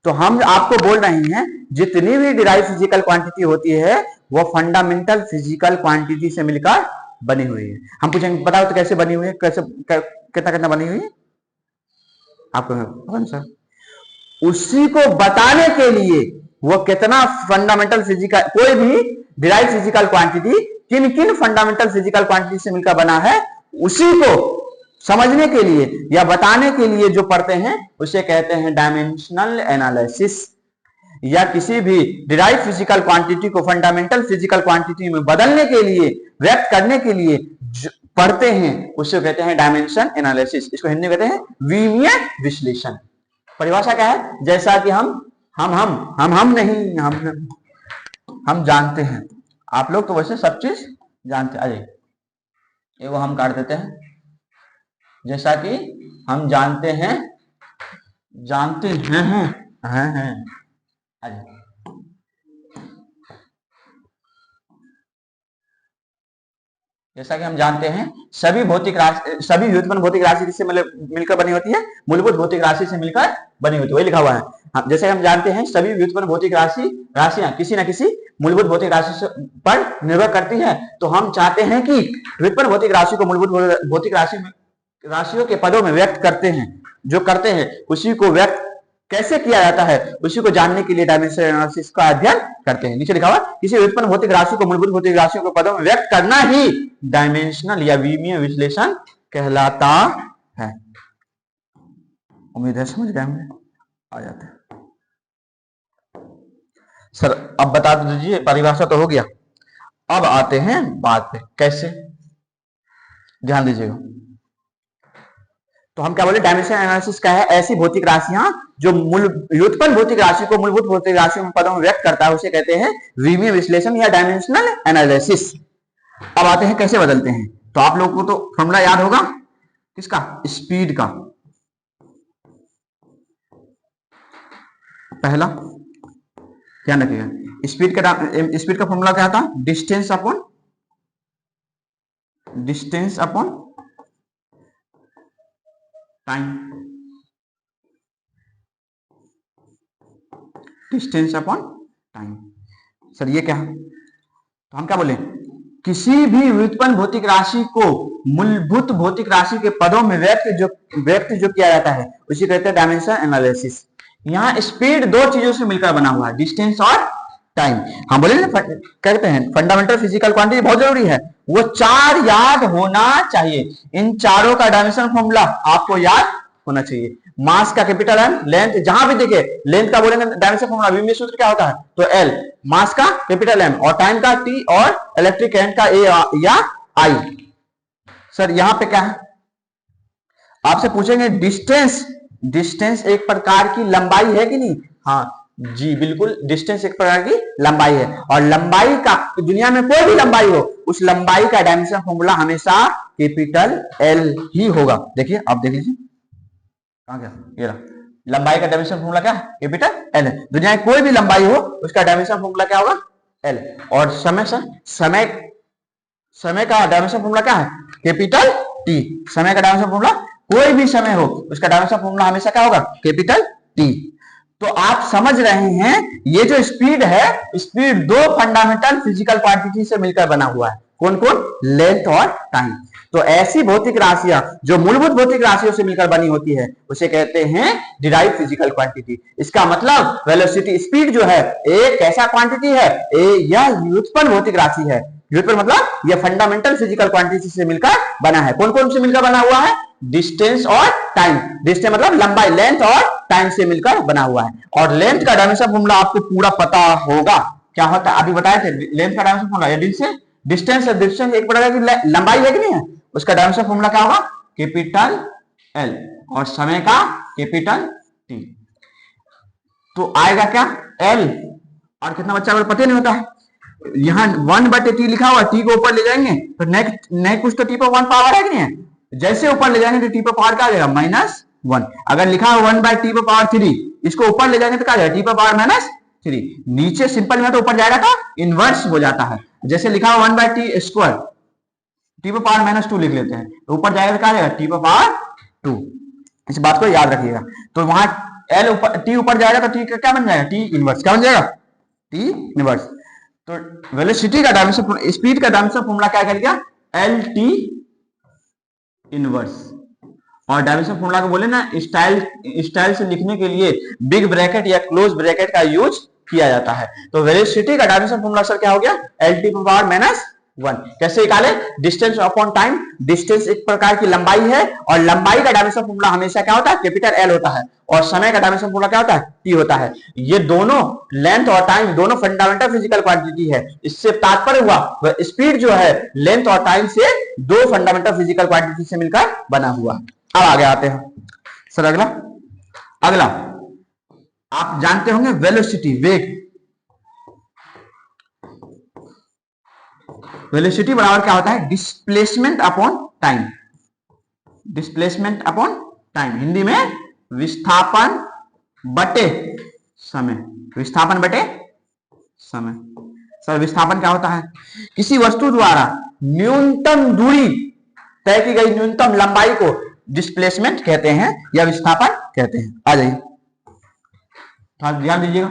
तो हम आपको बोल रहे हैं, जितनी भी डिराइव फिजिकल क्वांटिटी होती है वो फंडामेंटल फिजिकल क्वांटिटी से मिलकर बनी हुई है। हम पूछेंगे बताओ तो कैसे बनी हुई है, कैसे कितना कितना बनी हुई है, आपको सर उसी को बताने के लिए वो कितना फंडामेंटल फिजिकल, कोई भी डिराइव फिजिकल क्वांटिटी किन किन फंडामेंटल फिजिकल क्वांटिटी से मिलकर बना है, उसी को समझने के लिए या बताने के लिए जो पढ़ते हैं उसे कहते हैं डायमेंशनल एनालिसिस। या किसी भी डिराइव फिजिकल क्वांटिटी को फंडामेंटल फिजिकल क्वांटिटी में बदलने के लिए, व्यक्त करने के लिए पढ़ते हैं उसे कहते हैं डायमेंशन एनालिसिस। इसको हिंदी में कहते हैं विमीय विश्लेषण। परिभाषा क्या है, जैसा कि हम नहीं, हम जानते हैं, आप लोग तो वैसे सब चीज जानते। अरे ये वो हम काट देते हैं, जैसा कि हम जानते हैं, हैं। अरे जैसा कि हम जानते हैं, सभी व्युत्पन्न भौतिक राशि से मिलकर बनी होती है, मूलभूत भौतिक राशि से मिलकर बनी होती है, वही लिखा हुआ है। जैसे हम जानते हैं सभी व्युत्पन्न भौतिक राशियां किसी न किसी मूलभूत भौतिक राशि पर निर्भर करती है। तो हम चाहते हैं कि व्युत्पन्न भौतिक राशि को मूलभूत भौतिक राशियों के पदों में व्यक्त करते हैं, जो करते हैं उसी को व्यक्त कैसे किया जाता है, उसी को जानने के लिए डायमेंशनल एनालिसिस का अध्ययन करते हैं। नीचे लिखा हुआ, किसी व्युत्पन्न भौतिक राशि को मूलभूत भौतिक राशियों के पदों में व्यक्त करना ही डायमेंशनल या विमीय विश्लेषण कहलाता है। उम्मीद है समझ गए होंगे, आ जाते हैं सर। अब बता दीजिए, परिभाषा तो हो गया, अब आते हैं बात पे, कैसे, ध्यान दीजिएगा। तो हम क्या बोले, डायमेंशन एनालिसिस क्या है, ऐसी भौतिक राशियां जो व्युत्पन्न भौतिक राशि को मूलभूत भौतिक राशियों में पदों में व्यक्त करता है, उसे कहते हैं विमीय विश्लेषण या डायमेंशनल एनालिसिस। अब आते हैं कैसे बदलते हैं। तो आप लोगों को तो फॉर्मूला याद होगा किसका, स्पीड का। पहला ध्यान रखिएगा, स्पीड का फॉर्मूला क्या था, distance upon time, distance upon time. Sir ये क्या है, तो हम क्या बोले, किसी भी व्युत्पन्न भौतिक राशि को मूलभूत भौतिक राशि के पदों में व्यक्त जो किया जाता है उसे कहते हैं डायमेंशन एनालिसिस। यहाँ स्पीड दो चीजों से मिलकर बना हुआ है, डिस्टेंस और टाइम। हम बोले ना, कहते हैं फंडामेंटल फिजिकल क्वांटिटी बहुत जरूरी है, वो चार याद होना चाहिए। इन चारों का डायमेंशन फॉर्मूला आपको याद होना चाहिए। मास का कैपिटल एम, लेंथ जहां भी देखे लेंथ का बोलेंगे डायमेंशन फॉर्मूला, विमीय सूत्र क्या होता है, तो एल, मास का कैपिटल एम और टाइम का टी और इलेक्ट्रिक करंट का ए या आई। सर यहां पे क्या है, आपसे पूछेंगे डिस्टेंस एक प्रकार की लंबाई है कि नहीं, हाँ जी बिल्कुल, डिस्टेंस एक प्रकार की लंबाई है, और लंबाई का दुनिया में कोई भी लंबाई हो उस लंबाई का डायमेंशन फॉर्मूला हमेशा कैपिटल एल ही होगा। देखिए आप देख लीजिए कहां गया, ये रहा, लंबाई का डायमेंशन फॉर्मूला क्या है, कैपिटल एल है। दुनिया में कोई भी लंबाई हो उसका डायमेंशन फॉर्मूला क्या होगा, एल। और समय का डायमेंशन फॉर्मूला क्या है, कैपिटल टी। समय का डायमेंशन फॉर्मूला, कोई भी समय हो उसका डायमेंशन फॉर्मूला हमेशा क्या होगा, कैपिटल टी। तो आप समझ रहे हैं ये जो स्पीड है, स्पीड दो फंडामेंटल फिजिकल क्वांटिटी से मिलकर बना हुआ है, कौन कौन, लेंथ और टाइम। तो ऐसी भौतिक राशियां जो मूलभूत भौतिक राशियों से मिलकर बनी होती है उसे कहते हैं डिराइव फिजिकल क्वांटिटी। इसका मतलब वेलोसिटी, स्पीड जो है एक कैसा क्वांटिटी है, यह व्युत्पन्न भौतिक राशि है। व्युत्पन्न मतलब यह फंडामेंटल फिजिकल क्वांटिटी से मिलकर बना है। कौन कौन से मिलकर बना हुआ है, डिस्टेंस और टाइम। डिस्टेंस मतलब लंबाई, लेंथ और टाइम से मिलकर बना हुआ है। और लेंथ का डायमेंशन फॉर्मूला आपको पूरा पता होगा, क्या होता है अभी बताए थे, लेंथ का डायमेंशन फॉर्मूला या डिस्टेंस एक प्रकार की लंबाई है कि नहीं है, उसका डायमेंशन फॉर्मूला क्या होगा, कैपिटल एल, और समय का कैपिटल टी। तो आएगा क्या, एल, और कितना बच्चा को पता नहीं होता है, यहाँ 1/t लिखा हुआ, टी को ऊपर ले जाएंगे तो नेक्स्ट कुछ तो टी पर 1 पावर है कि नहीं है, जैसे ऊपर ले जाएंगे तो टी पर पावर क्या आ जाएगा, -1। अगर लिखा हो 1/t पर पावर 3, इसको ऊपर ले जाएंगे तो क्या आ जाएगा, टी पर पावर -3। नीचे सिंपल में तो ऊपर जाएगा तो इनवर्स हो जाता है। जैसे लिखा हो 1/t², टी पर पावर -2 लिख लेते हैं, तो ऊपर जाएगा तो क्या आ जाएगा, टी पर पावर 2। इस बात को याद रखिएगा। तो वहां एल ऊपर, टी ऊपर जाएगा तो टी क्या बन जाएगा, टी इनवर्स, क्या बन जाएगा, टी इनवर्स। तो वेलोसिटी का डायमेंशन, स्पीड का डायमेंशन फॉर्मूला क्या कर गया, एल टी इनवर्स। और डायमेंशन फॉर्मूला को बोले ना, स्टाइल से लिखने के लिए बिग ब्रैकेट या क्लोज ब्रैकेट का यूज किया जाता है। तो वेलोसिटी का डायमेंशन फॉर्मूला सर क्या हो गया, एल टी पावर -1। कैसे निकाले, डिस्टेंस अपॉन टाइम। डिस्टेंस एक प्रकार की लंबाई है और लंबाई का डायमेंशन फॉर्मूला हमेशा क्या होता है, कैपिटल एल होता है, और समय का डायमेंशन फॉर्मूला क्या होता है, टी होता है। ये दोनों लेंथ और टाइम दोनों फंडामेंटल फिजिकल क्वांटिटी है। इससे तात्पर्य हुआ स्पीड जो है लेंथ और टाइम से दो फंडामेंटल फिजिकल क्वांटिटी से मिलकर बना हुआ। अब आगे आते हैं सर, अगला आप जानते होंगे वेलोसिटी, वेग। वेलोसिटी बराबर क्या होता है, displacement upon time. Displacement upon time, Hindi में विस्थापन बटे समय। विस्थापन बटे समय। सर विस्थापन क्या होता है, किसी वस्तु द्वारा न्यूनतम दूरी तय की गई न्यूनतम लंबाई को डिस्प्लेसमेंट कहते हैं या विस्थापन कहते हैं। आ जाइए ध्यान दीजिएगा।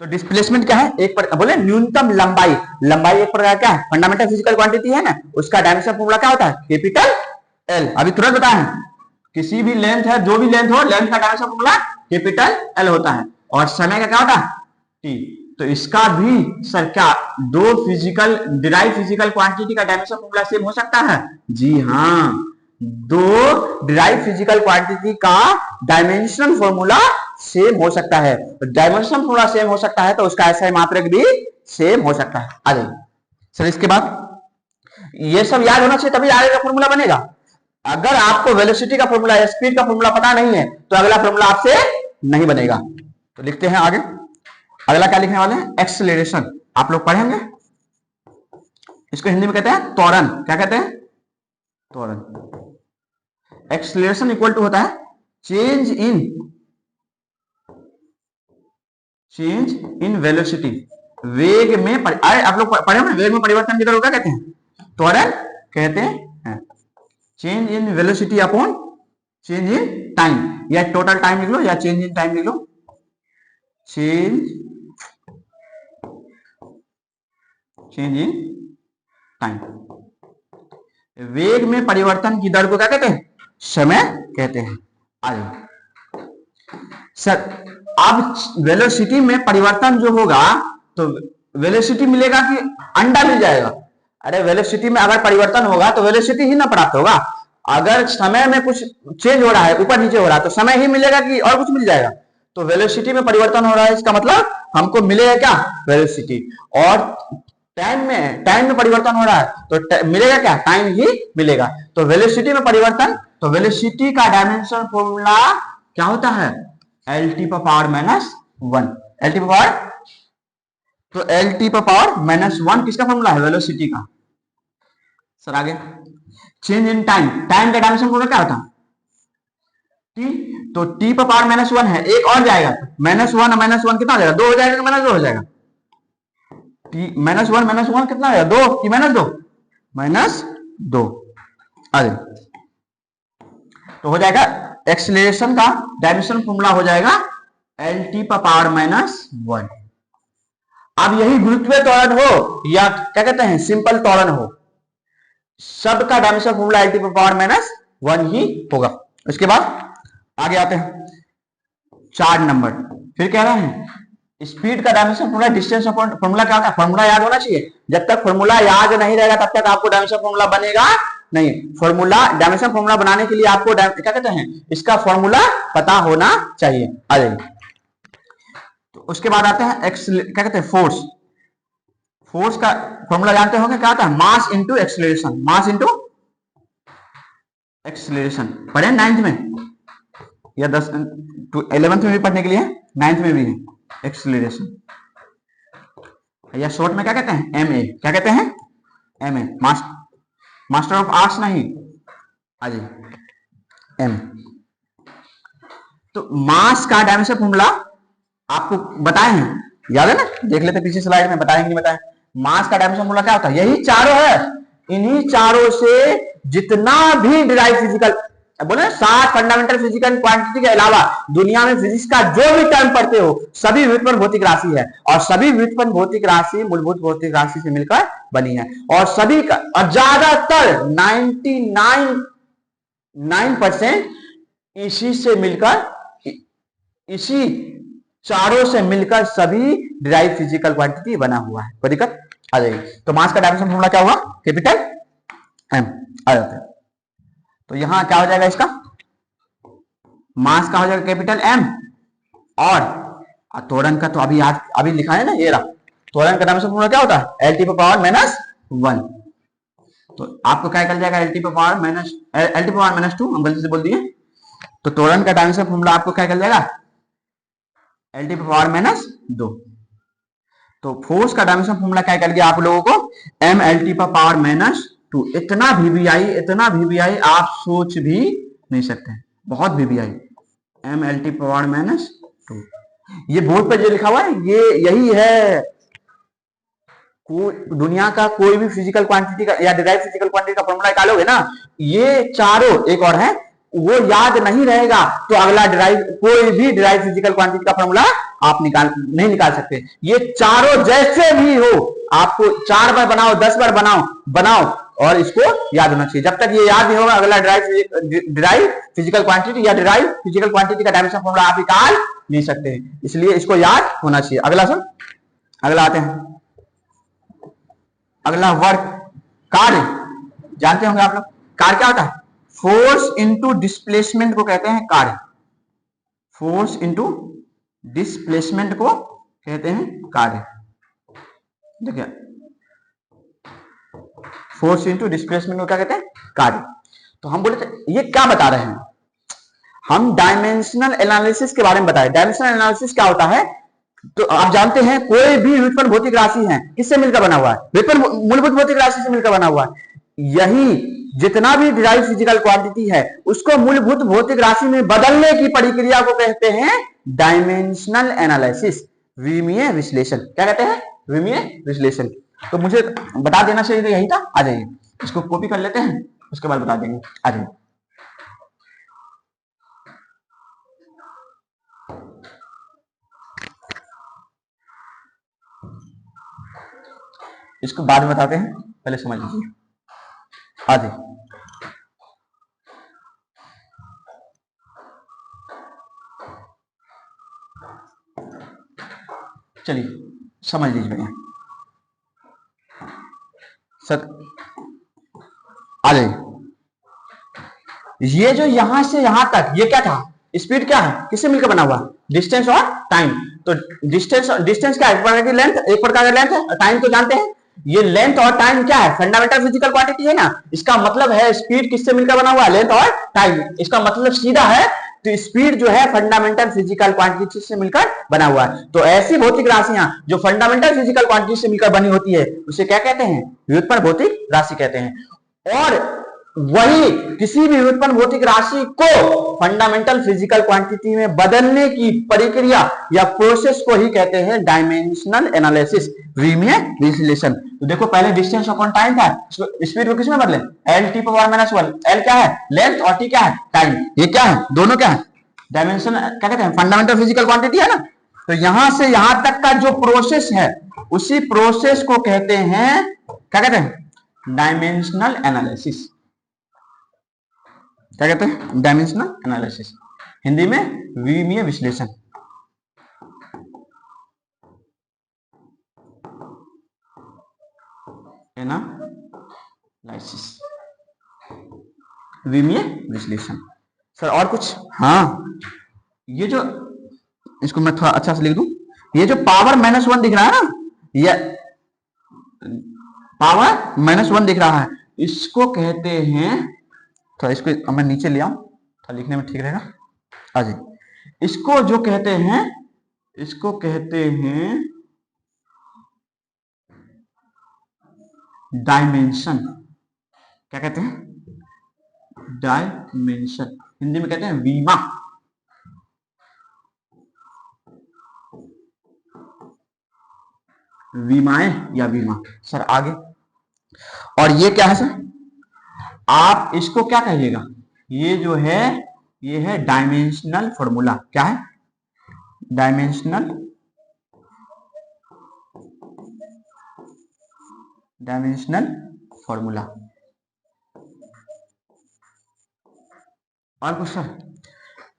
तो डिस्प्लेसमेंट क्या है, एक बोले न्यूनतम लंबाई। लंबाई एक प्रकार क्या है, फंडामेंटल फिजिकल क्वांटिटी है ना, उसका डायमेंशन फॉर्मूला क्या होता है, कैपिटल एल। अभी तुरंत बताया, किसी भी लेंथ है, जो भी लेंथ हो, लेंथ का डायमेंशन फॉर्मूला कैपिटल एल होता है, और समय का क्या होता है, टी। तो इसका भी सर क्या दो फिजिकल डिराइव फिजिकल क्वांटिटी का डायमेंशन फॉर्मूला सेम हो सकता है, जी हाँ, दो डिराइव फिजिकल क्वांटिटी का डायमेंशन फॉर्मूला सेम हो सकता है। डायमेंशन फॉर्मूला सेम हो सकता है तो उसका एसआई मात्रक भी सेम हो सकता है। आ जाइए सर, इसके बाद ये सब याद होना चाहिए, तभी आगे का फॉर्मूला बनेगा। अगर आपको वेलोसिटी का फॉर्मूला या स्पीड का फॉर्मूला पता नहीं है तो अगला फॉर्मूला आपसे नहीं बनेगा। तो लिखते हैं आगे, अगला क्या लिखने वाले हैं, एक्सेलरेशन। आप लोग पढ़ेंगे, इसको हिंदी में कहते हैं त्वरण। क्या कहते हैं, त्वरण। एक्सेलरेशन इक्वल टू होता है चेंज इन वेलोसिटी, वेग में आप लोग पढ़े ना, वेग में परिवर्तन की दर को क्या कहते हैं, त्वरण कहते हैं। Change in velocity upon change in time, या टोटल टाइम लिख लो या चेंज इन टाइम लिख लो। चेंज इन टाइम, वेग में परिवर्तन की दर को क्या कहते हैं, समय कहते हैं। आगे सर, अब वेलोसिटी में परिवर्तन जो होगा तो वेलोसिटी मिलेगा कि अंडा मिल जाएगा? अरे वेलोसिटी में अगर परिवर्तन होगा तो वेलोसिटी ही ना प्राप्त होगा। अगर समय में कुछ चेंज हो रहा है, ऊपर नीचे हो रहा है, तो समय ही मिलेगा कि और कुछ मिल जाएगा? तो वेलोसिटी में परिवर्तन हो रहा है, इसका मतलब हमको मिलेगा क्या, वेलोसिटी। और टाइम में परिवर्तन हो रहा है तो मिलेगा क्या, टाइम ही मिलेगा। तो वेलोसिटी में परिवर्तन, तो वेलोसिटी का डायमेंशन फॉर्मूला क्या होता है, lt पर पावर -1। lt पर पावर, तो lt पर पावर -1 किसका फॉर्मूला है, वेलोसिटी का। सर आगे चेंज इन टाइम, टाइम का डायमेंशन फॉर्मूला क्या होता है, t। तो t पर पावर -1 है, एक और जाएगा, -1 कितना हो जाएगा, 2 हो जाएगा, -2 हो जाएगा। -1 कितना है, 2 कि -2, -2। अरे तो हो जाएगा एक्सीलरेशन का डायमेंशन फॉर्मूला हो जाएगा lt पर पावर -1। अब यही गुरुत्वीय त्वरण हो या क्या कहते हैं सिंपल त्वरण हो, सबका डायमेंशन फॉर्मूला lt पर पावर -1 ही होगा। उसके बाद आगे आते हैं 4 नंबर, फिर कह रहे हैं स्पीड का डायमेंशन फॉर्मूला, डिस्टेंस फॉर्मूला क्या होता है, फॉर्मूला याद होना चाहिए। जब तक फॉर्मूला याद नहीं रहेगा तब तक आपको डायमेंशन फॉर्मूला बनेगा नहीं। फॉर्मूला, डायमेंशन फॉर्मूला बनाने के लिए आपको क्या कहते हैं, इसका फॉर्मूला पता होना चाहिए। आ जाइए, तो उसके बाद आते हैं क्या कहते हैं फोर्स। फोर्स का फॉर्मूला जानते होंगे, क्या होता है, mass into acceleration. Mass into acceleration पढ़े 9th में या 11th में भी पढ़ने के लिए, 9th में भी है एक्सेलरेशन, या शॉर्ट में क्या कहते हैं, एमए। क्या कहते हैं, एमए, मास्टर ऑफ आर्ट्स नहीं, अजी एम। तो मास का डायमेंशन फॉर्मूला आपको बताए हैं, याद है ना, देख लेते पीछे स्लाइड में, बताएंगे नहीं बताए। मास का डायमेंशन फॉर्मूला क्या होता है, यही चारों है। इन्हीं चारों से जितना भी डिराइव फिजिकल, बोले 7 फंडामेंटल फिजिकल क्वांटिटी के अलावा दुनिया में फिजिक्स का जो भी टर्म पढ़ते हो सभी व्युत्पन्न भौतिक राशि है, और सभी व्युत्पन्न भौतिक राशि मूलभूत भौतिक राशि से मिलकर बनी है। और सभी का, और ज्यादातर 99% इसी से मिलकर, इसी चारों से मिलकर सभी डिराइव फिजिकल क्वांटिटी बना हुआ है। कोई दिक्कत आ जाएगी। तो मास का डायमेंशन फॉर्मूला क्या हुआ, कैपिटल एम आ जाता है। तो यहां क्या हो जाएगा, इसका मास का हो जाएगा कैपिटल एम, और त्वरण का तो अभी याद, अभी लिखा है ना, ये रहा। त्वरण का डायमेंशन फॉर्मूला क्या होता है, lt पर पावर -1। तो आपको क्या निकल जाएगा, lt पर पावर -2, हम गलती से बोल दिए। तो त्वरण का डायमेंशन फॉर्मूला आपको क्या निकल जाएगा, lt पर पावर -2। तो फोर्स का डायमेंशन फॉर्मूला क्या निकल गया आप लोगों को, m lt पर पावर -2। इतना वीवीआई आप सोच भी नहीं सकते, बहुत वीवीआई। m lt पर पावर -2, ये बोर्ड पर जो लिखा हुआ है ये यही है। दुनिया का कोई भी फिजिकल क्वांटिटी का या डिराइव फिजिकल क्वांटिटी का फॉर्मूला निकालोगे ना, ये चारों, एक और है वो याद नहीं रहेगा तो अगला डिराइव, कोई भी डिराइव फिजिकल क्वांटिटी का फॉर्मूला आप नहीं निकाल सकते। ये चारों जैसे भी हो, आपको 4 बार बनाओ, 10 बार बनाओ, और इसको याद होना चाहिए। जब तक ये याद नहीं होगा अगला डिराइव फिजिकल क्वांटिटी या डिराइव फिजिकल क्वांटिटी का डायमेंशन फॉर्मूला आप निकाल नहीं सकते, इसलिए इसको याद होना चाहिए। अगला सुन, अगला आते हैं, अगला वर्क, कार्य। जानते होंगे आप लोग कार्य क्या होता है, फोर्स इंटू डिस्प्लेसमेंट को कहते हैं कार्य। फोर्स इंटू डिस्प्लेसमेंट को कहते हैं कार्य। देखिए फोर्स इंटू डिस्प्लेसमेंट को क्या कहते हैं, कार्य। तो हम बोले थे ये क्या बता रहे हैं, हम डायमेंशनल एनालिसिस के बारे में बताए। डायमेंशनल एनालिसिस क्या होता है, तो आप जानते हैं कोई भी व्युत्पन्न भौतिक राशि है किससे मिलकर बना हुआ है, व्युत्पन्न मूलभूत भौतिक राशि से मिलकर बना हुआ है। यही जितना भी डिराइव फिजिकल क्वांटिटी है उसको मूलभूत भौतिक राशि में बदलने की प्रक्रिया को कहते हैं डायमेंशनल एनालिसिस, विमीय विश्लेषण। क्या कहते हैं, विमीय विश्लेषण। तो मुझे बता देना चाहिए यही था। आ जाइए इसको कॉपी कर लेते हैं, उसके बाद बता देंगे। आ जाइए इसको बाद में बताते हैं, पहले समझ लीजिए। आ जाइए चलिए समझ लीजिए भैया सर। आ जाइए, ये जो यहां से यहां तक ये क्या था, स्पीड क्या है, किससे मिलकर बना हुआ, डिस्टेंस और टाइम। तो डिस्टेंस क्या है, एक प्रकार की लेंथ, एक प्रकार का लेंथ है। टाइम तो जानते हैं, ये लेंथ और टाइम क्या है, फंडामेंटल फिजिकल क्वांटिटी है ना। इसका मतलब है स्पीड किससे मिलकर बना हुआ है, लेंथ और टाइम। इसका मतलब सीधा है, तो स्पीड जो है फंडामेंटल फिजिकल क्वांटिटी से मिलकर बना हुआ है। तो ऐसी भौतिक राशियां जो फंडामेंटल फिजिकल क्वांटिटी से मिलकर बनी होती है उसे क्या कहते हैं, व्युत्पन्न भौतिक राशि कहते हैं। और वही किसी भी व्युत्पन्न भौतिक राशि को फंडामेंटल फिजिकल क्वांटिटी में बदलने की प्रक्रिया या प्रोसेस को ही कहते हैं डायमेंशनल एनालिसिस, विमीय विश्लेषण। तो देखो पहले डिस्टेंस अपॉन टाइम था, स्पीड को किस में बदले, L T power minus one. L क्या है, लेंथ, और टी क्या है, टाइम। ये क्या है, दोनों क्या है, डायमेंशन क्या कहते हैं, फंडामेंटल फिजिकल क्वांटिटी है ना। तो यहां से यहां तक का जो प्रोसेस है उसी प्रोसेस को कहते हैं, क्या कहते हैं, डायमेंशनल एनालिसिस। क्या कहते हैं, डायमेंशनल एनालिसिस, हिंदी में विमीय विश्लेषण। एनालिसिस, विमीय विश्लेषण। सर और कुछ, हाँ ये जो, इसको मैं थोड़ा अच्छा से लिख दूं, ये जो पावर -1 दिख रहा है ना, ये पावर -1 दिख रहा है, इसको कहते हैं, थोड़ा इसको मैं नीचे ले आऊं, थोड़ा लिखने में ठीक रहेगा। आ जाइए, इसको जो कहते हैं, इसको कहते हैं डायमेंशन। क्या कहते हैं, डायमेंशन, हिंदी में कहते हैं विमा। विमाएं या विमा। सर आगे, और ये क्या है सर, आप इसको क्या कहिएगा, ये जो है ये है डायमेंशनल फॉर्मूला। क्या है, डायमेंशनल, डायमेंशनल फॉर्मूला। और कुछ सर,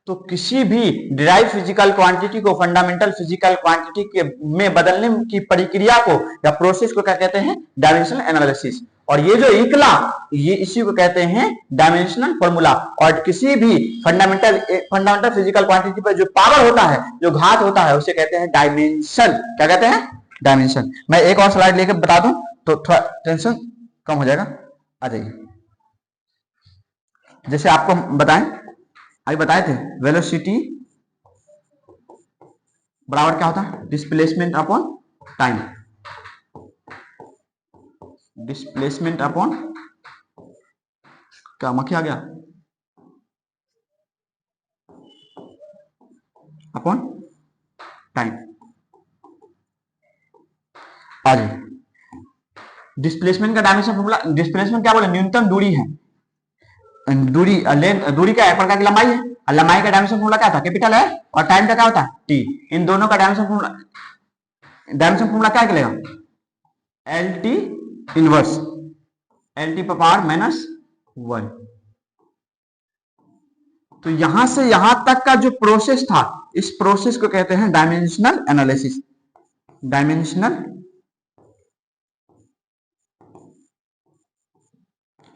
तो किसी भी डिराइव फिजिकल क्वांटिटी को फंडामेंटल फिजिकल क्वांटिटी के में बदलने की प्रक्रिया को या प्रोसेस को क्या कहते हैं, डायमेंशनल एनालिसिस। और ये जो इकला, ये इसी को कहते हैं डायमेंशनल फॉर्मूला। और किसी भी फंडामेंटल फिजिकल क्वांटिटी पर जो पावर होता है, जो घात होता है, उसे कहते हैं डायमेंशन। क्या कहते हैं, डायमेंशन। मैं एक और स्लाइड लेकर बता दूं तो थोड़ा टेंशन कम हो जाएगा। आ जाइए, जैसे आपको बताएं, अभी बताए थे, वेलोसिटी बराबर क्या होता है, displacement upon time. Displacement upon, क्या मक्खी आ गया, अपॉन टाइम। आ जाइए, डिस्प्लेसमेंट का डायमेंशन फॉर्मूला, डिस्प्लेसमेंट क्या बोले, न्यूनतम दूरी है, दूरी लेंथ, दूरी क्या है, प्रकार की लंबाई है, और लंबाई का डायमेंशन फॉर्मूला क्या था, कैपिटल है, और टाइम का क्या होता है, टी। इन दोनों का डायमेंशन फॉर्मूला क्या निकलेगा, L T inverse, L T power -1। तो यहां से यहां तक का जो प्रोसेस था, इस प्रोसेस को कहते हैं dimensional analysis, dimensional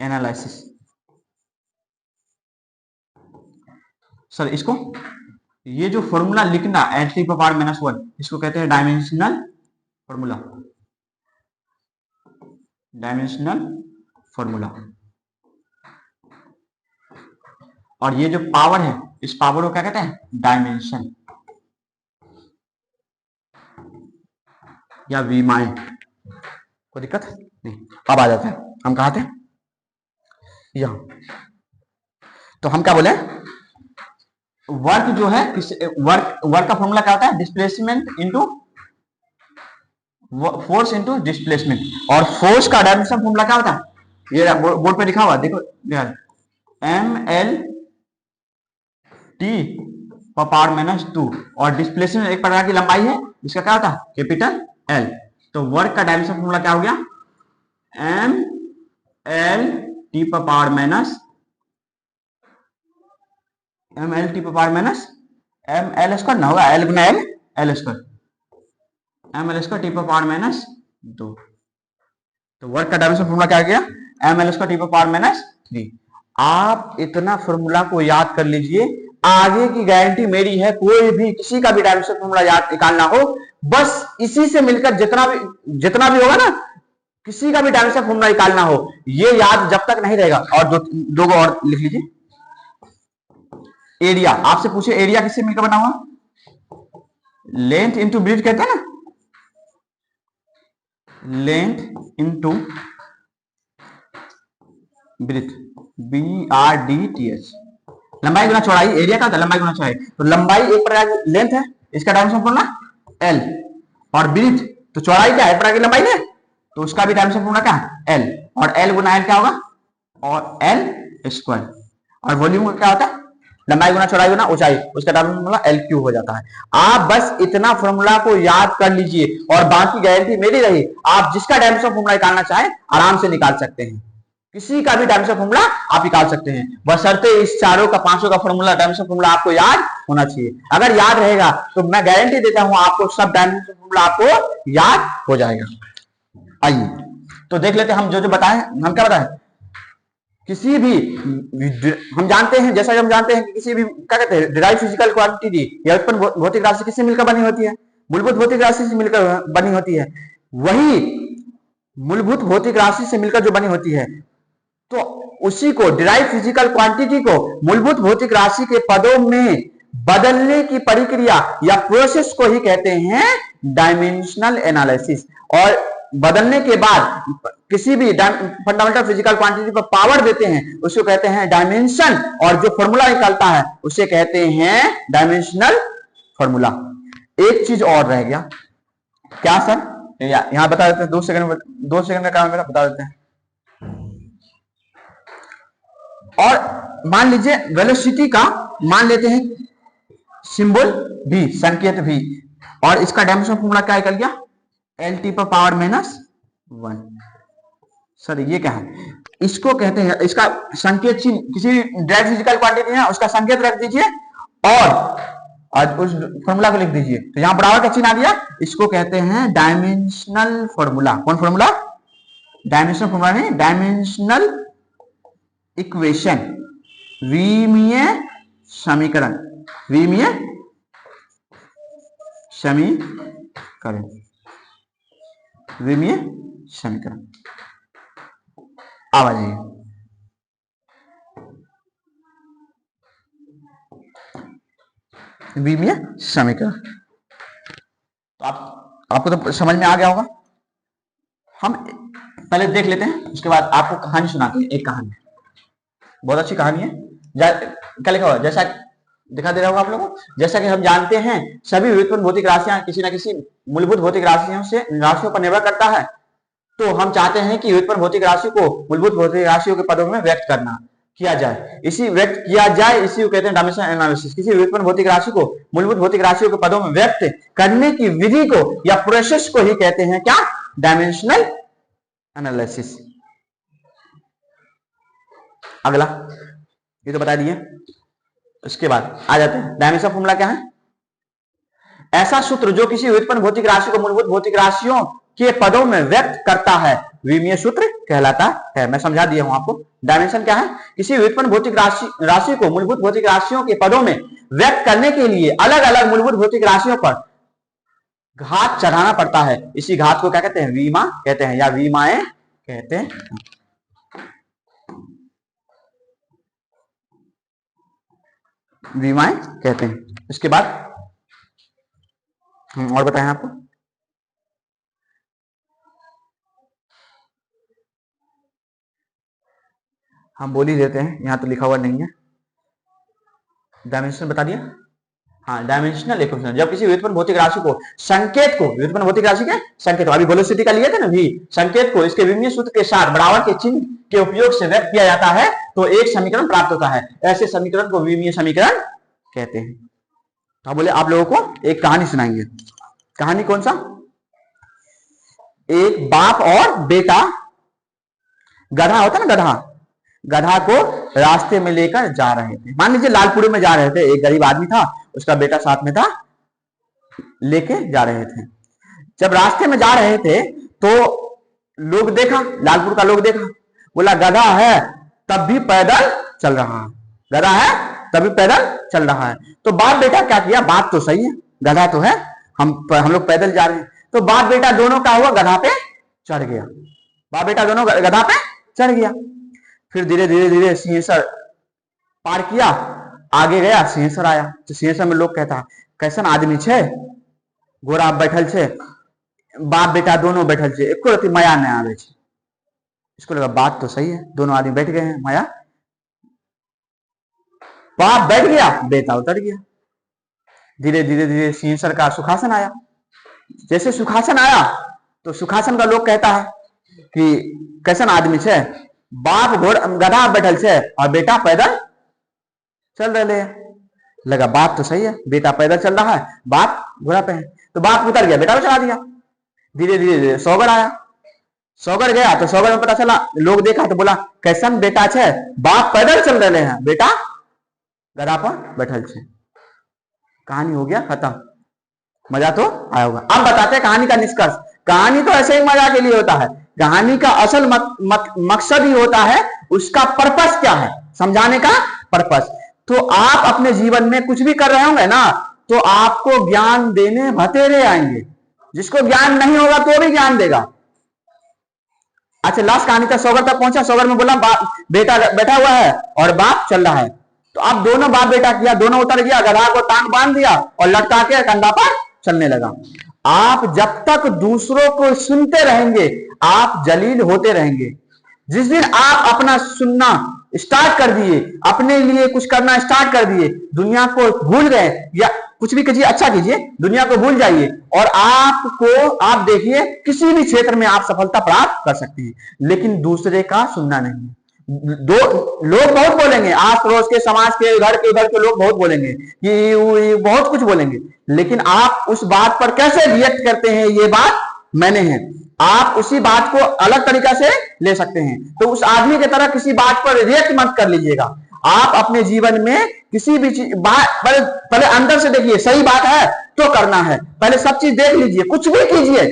analysis. Sir इसको, ये जो फॉर्मूला लिखना एल टी पावर -1, इसको कहते हैं डायमेंशनल फॉर्मूला, डायमेंशनल फॉर्मूला। और ये जो पावर है, इस पावर को क्या कहते हैं? डायमेंशन या वीमाए। कोई दिक्कत नहीं। अब आ जाते हैं, हम कहा थे यहां। तो हम क्या बोले, वर्क जो है, वर्क का फॉर्मूला क्या होता है? Displacement into force into displacement. और फोर्स का डायमेंशन फॉर्मूला क्या होता है? ये बोर्ड पे लिखा हुआ देखो, ml/t पावर -2। और डिस्प्लेसमेंट एक प्रकार की लंबाई है, इसका क्या होता है? Capital L। तो वर्क का डायमेंशन फॉर्मूला क्या हो गया? ml/t पावर ml² ना होगा, L गुना L, L², ml² t power -2। तो वर्क का डायमेंशन फॉर्मूला क्या आ गया? ml² t power -3। आप इतना फॉर्मूला को याद कर लीजिए, आगे की गारंटी मेरी है। कोई भी किसी का भी डायमेंशन फॉर्मूला याद निकालना हो, बस इसी से मिलकर जितना भी होगा ना, किसी का भी डायमेंशन फॉर्मूला निकालना हो, ये याद जब तक नहीं रहेगा। और दो और लिख लीजिए। एरिया, आपसे पूछे एरिया किससे मिलकर बना हुआ? लेंथ इंटू ब्रीथ कहते हैं ना, लेंथ इंटू ब्रीथ, BRDTH। लंबाई गुना चौड़ाई, एरिया का लंबाई गुना चौड़ाई। तो लंबाई एक प्रकार की लेंथ है, इसका डायमेंशन फॉर्मूला L। और ब्रीथ तो चौड़ाई क्या है? प्रकार की लंबाई है, तो उसका भी डायमेंशन फॉर्मूला क्या है? L। और L गुना L क्या होगा? और L²। और वॉल्यूम क्या होता है? लंबाई गुना चौड़ाई गुना ऊंचाई, उसका डायमेंशन फॉर्मूला L³ हो जाता है। आप बस इतना फॉर्मूला को याद कर लीजिए, और बाकी गारंटी मेरी रही, आप जिसका डायमेंशन फॉर्मूला निकालना चाहें आराम से निकाल सकते हैं। किसी का भी डायमेंशन फॉर्मूला आप निकाल सकते हैं, बशर्ते इस चारों का, पांचों का फॉर्मूला, डायमेंशन फॉर्मूला आपको याद होना चाहिए। अगर याद रहेगा तो मैं गारंटी देता हूं आपको सब डायमेंशन फॉर्मूला आपको याद हो जाएगा। आइए तो देख लेते हैं हम जो बताएं। हम क्या बताएं? किसी भी, हम जानते हैं, जैसा कि हम जानते हैं कि किसी भी क्या कहते हैं, डिराइव फिजिकल क्वांटिटी या उत्पन्न भौतिक राशि किससे मिलकर बनी होती है? मूलभूत भौतिक राशि से मिलकर बनी होती है। वही मूलभूत भौतिक राशि से मिलकर जो बनी होती है, तो उसी को, डिराइव फिजिकल क्वांटिटी को मूलभूत भौतिक राशि के पदों में बदलने की प्रक्रिया या प्रोसेस को ही कहते हैं डायमेंशनल एनालिसिस। और बदलने के बाद किसी भी फंडामेंटल फिजिकल क्वांटिटी पर पावर देते हैं, उसको कहते हैं डायमेंशन। और जो फॉर्मूला निकलता है उसे कहते हैं डायमेंशनल फॉर्मूला। एक चीज और रह गया, क्या सर? यहां बता देते हैं, 2 सेकंड का काम मेरा, बता देते हैं। और मान लीजिए वेलोसिटी का मान लेते हैं सिंबल v, संकेत v, और इसका डायमेंशन फॉर्मूला क्या निकल गया? L/t power -1। सर ये क्या है? इसको कहते हैं, इसका संकेत चिन्ह, किसी डायरेक्ट फिजिकल क्वांटिटी है उसका संकेत रख दीजिए और उस फॉर्मूला को लिख दीजिए। तो यहां बराबर का चिन्ह आ गया, इसको कहते हैं डायमेंशनल फॉर्मूला। कौन फॉर्मूला? डायमेंशनल फॉर्मूला नहीं, डायमेंशनल इक्वेशन, विमीय समीकरण, विमीय समीकरण, विमीय समीकरण। आ जाइए, विमीय समीकरण। तो आपको तो समझ में आ गया होगा। हम पहले देख लेते हैं, उसके बाद आपको कहानी सुनाते हैं। एक कहानी, बहुत अच्छी कहानी है। क्या लिखा हुआ, जैसा दिखा दे रहा होगा आप लोगों को। जैसा कि हम जानते हैं, सभी व्युत्पन्न भौतिक राशियां किसी न किसी मूलभूत भौतिक राशियों पर निर्भर करता है। तो हम चाहते हैं कि व्युत्पन्न भौतिक राशि को मूलभूत भौतिक राशियों के पदों में व्यक्त किया जाए। इसी को कहते हैं डायमेंशनल एनालिसिस। किसी व्युत्पन्न भौतिक राशि को मूलभूत भौतिक राशियों के पदों में व्यक्त करने की विधि को या प्रोसेस को ही कहते हैं क्या? Dimensional analysis. अगला, ये तो बता दिए। उसके बाद आ जाते हैं, डायमेंशन फॉर्मूला क्या है? ऐसा सूत्र जो किसी व्युत्पन्न भौतिक राशि को मूलभूत भौतिक राशियों के पदों में व्यक्त करता है, विमीय सूत्र कहलाता है। मैं समझा दिया हूं आपको। डायमेंशन क्या है? किसी व्युत्पन्न भौतिक राशि को मूलभूत भौतिक राशियों के पदों में व्यक्त करने के लिए अलग अलग मूलभूत भौतिक राशियों पर घात चढ़ाना पड़ता है। इसी घात को क्या कहते हैं? विमा कहते हैं या विमाएं कहते हैं। विमाएं कहते हैं। इसके बाद हम और बताएं आपको, हम बोल ही देते हैं, यहां तो लिखा हुआ नहीं है। डायमेंशन बता दिया। हाँ, डायमेंशनल इक्वेशन, जब किसी व्युत्पन्न भौतिक राशि को, संकेत को, व्युत्पन्न भौतिक राशि के संकेत, अभी वेलोसिटी का लिए थे ना भी, संकेत को इसके विमीय सूत्र के साथ बराबर के चिन्ह के उपयोग से व्यक्त किया जाता है तो एक समीकरण प्राप्त होता है। ऐसे समीकरण को विमीय समीकरण कहते हैं। तो बोले आप लोगों को एक कहानी सुनाएंगे। कहानी कौन सा? एक बाप और बेटा, गधा होता ना, गधा, गधा को रास्ते में लेकर जा रहे थे। मान लीजिए लालपुर में जा रहे थे, एक गरीब आदमी था, उसका बेटा साथ में था, लेके जा रहे थे। जब रास्ते में जा रहे थे तो लोग देखा, लालपुर का लोग देखा, बोला गधा है तब भी पैदल चल रहा है, गधा है तब भी पैदल चल रहा है। तो बाप बेटा क्या किया, बात तो सही है, गधा तो है, हम लोग पैदल जा रहे हैं। तो बाप बेटा दोनों का हुआ, गधा पे चढ़ गया, बाप बेटा दोनों गधा पे चढ़ गया। फिर धीरे धीरे धीरे सिंहेश्वर पार किया, आगे गया, सिंहेश्वर आया। तो सिंहेश्वर में लोग कहता कैसन आदमी छे, गोरा बैठल छे, बाप बेटा दोनों बैठल छे, एको रति माया नहीं आवे छे। इसको लगा बात तो सही है, दोनों आदमी बैठ गए हैं, माया, बाप बैठ गया, बेटा उतर गया। धीरे धीरे धीरे सिंहेश्वर का सुखासन आया। जैसे सुखासन आया तो सुखासन का लोग कहता है कि कैसन आदमी छे, बाप गधा बैठल छे और बेटा पैदल चल रहे हैं। लगा बात तो सही है, बेटा पैदल चल रहा है, बाप घोड़ा पे है। तो बाप उतर गया, बेटा को चला दिया। धीरे धीरे सौगर आया, सौगर गया तो सौगर में पता चला, लोग देखा तो बोला कैसन बेटा छे, बाप पैदल चल रहे हैं, बेटा गधा पर बैठल छे। कहानी हो गया खत्म। मजा तो आया होगा। अब बताते हैं कहानी का निष्कर्ष। कहानी तो ऐसे ही मजा के लिए होता है, कहानी का असल मकसद ही होता है, उसका पर्पस क्या है, समझाने का पर्पस। तो आप अपने जीवन में कुछ भी कर रहे होंगे ना, तो आपको ज्ञान देने भतेरे आएंगे, जिसको ज्ञान नहीं होगा तो भी ज्ञान देगा। अच्छा, लास्ट कहानी का सौगर तक पहुंचा। सौगर में बोला बेटा बैठा हुआ है और बाप चल रहा है। तो अब दोनों बाप बेटा किया, दोनों उतर गया, गधा को टांग बांध दिया और लटका के कंधा पर चलने लगा। आप जब तक दूसरों को सुनते रहेंगे आप जलील होते रहेंगे। जिस दिन आप अपना सुनना स्टार्ट कर दिए, अपने लिए कुछ करना स्टार्ट कर दिए, दुनिया को भूल गए, या कुछ भी कीजिए, अच्छा कीजिए, दुनिया को भूल जाइए और आप देखिए किसी भी क्षेत्र में आप सफलता प्राप्त कर सकते हैं, लेकिन दूसरे का सुनना नहीं। दो लोग बहुत बोलेंगे, आस पड़ोस के, समाज के, घर के, उधर के लोग बहुत बोलेंगे कि बहुत कुछ बोलेंगे, लेकिन आप उस बात पर कैसे रिएक्ट करते हैं, ये बात मैंने है। आप उसी बात को अलग तरीका से ले सकते हैं। तो उस आदमी की तरह किसी बात पर रिएक्ट मत कर लीजिएगा। आप अपने जीवन में किसी भी चीज पहले अंदर से देखिए, सही बात है तो करना है, पहले सब चीज देख लीजिए, कुछ भी कीजिए,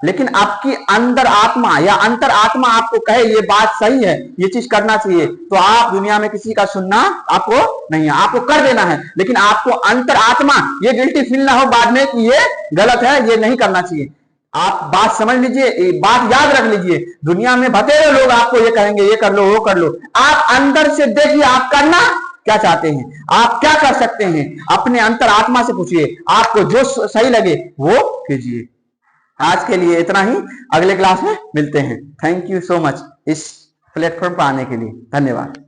लेकिन आपकी अंदर आत्मा या अंतर आत्मा आपको कहे ये बात सही है, ये चीज करना चाहिए, तो आप दुनिया में किसी का सुनना आपको नहीं है, आपको कर देना है। लेकिन आपको अंतर आत्मा ये गिल्टी फील ना हो बाद में कि ये गलत है, ये नहीं करना चाहिए। आप बात समझ लीजिए, बात याद रख लीजिए, दुनिया में बतेरे लोग आपको ये कहेंगे ये कर लो वो कर लो, आप अंदर से देखिए आप करना क्या चाहते हैं, आप क्या कर सकते हैं, अपने अंतर आत्मा से पूछिए, आपको जो सही लगे वो कीजिए। आज के लिए इतना ही, अगले क्लास में मिलते हैं। थैंक यू सो मच इस प्लेटफॉर्म पर आने के लिए, धन्यवाद।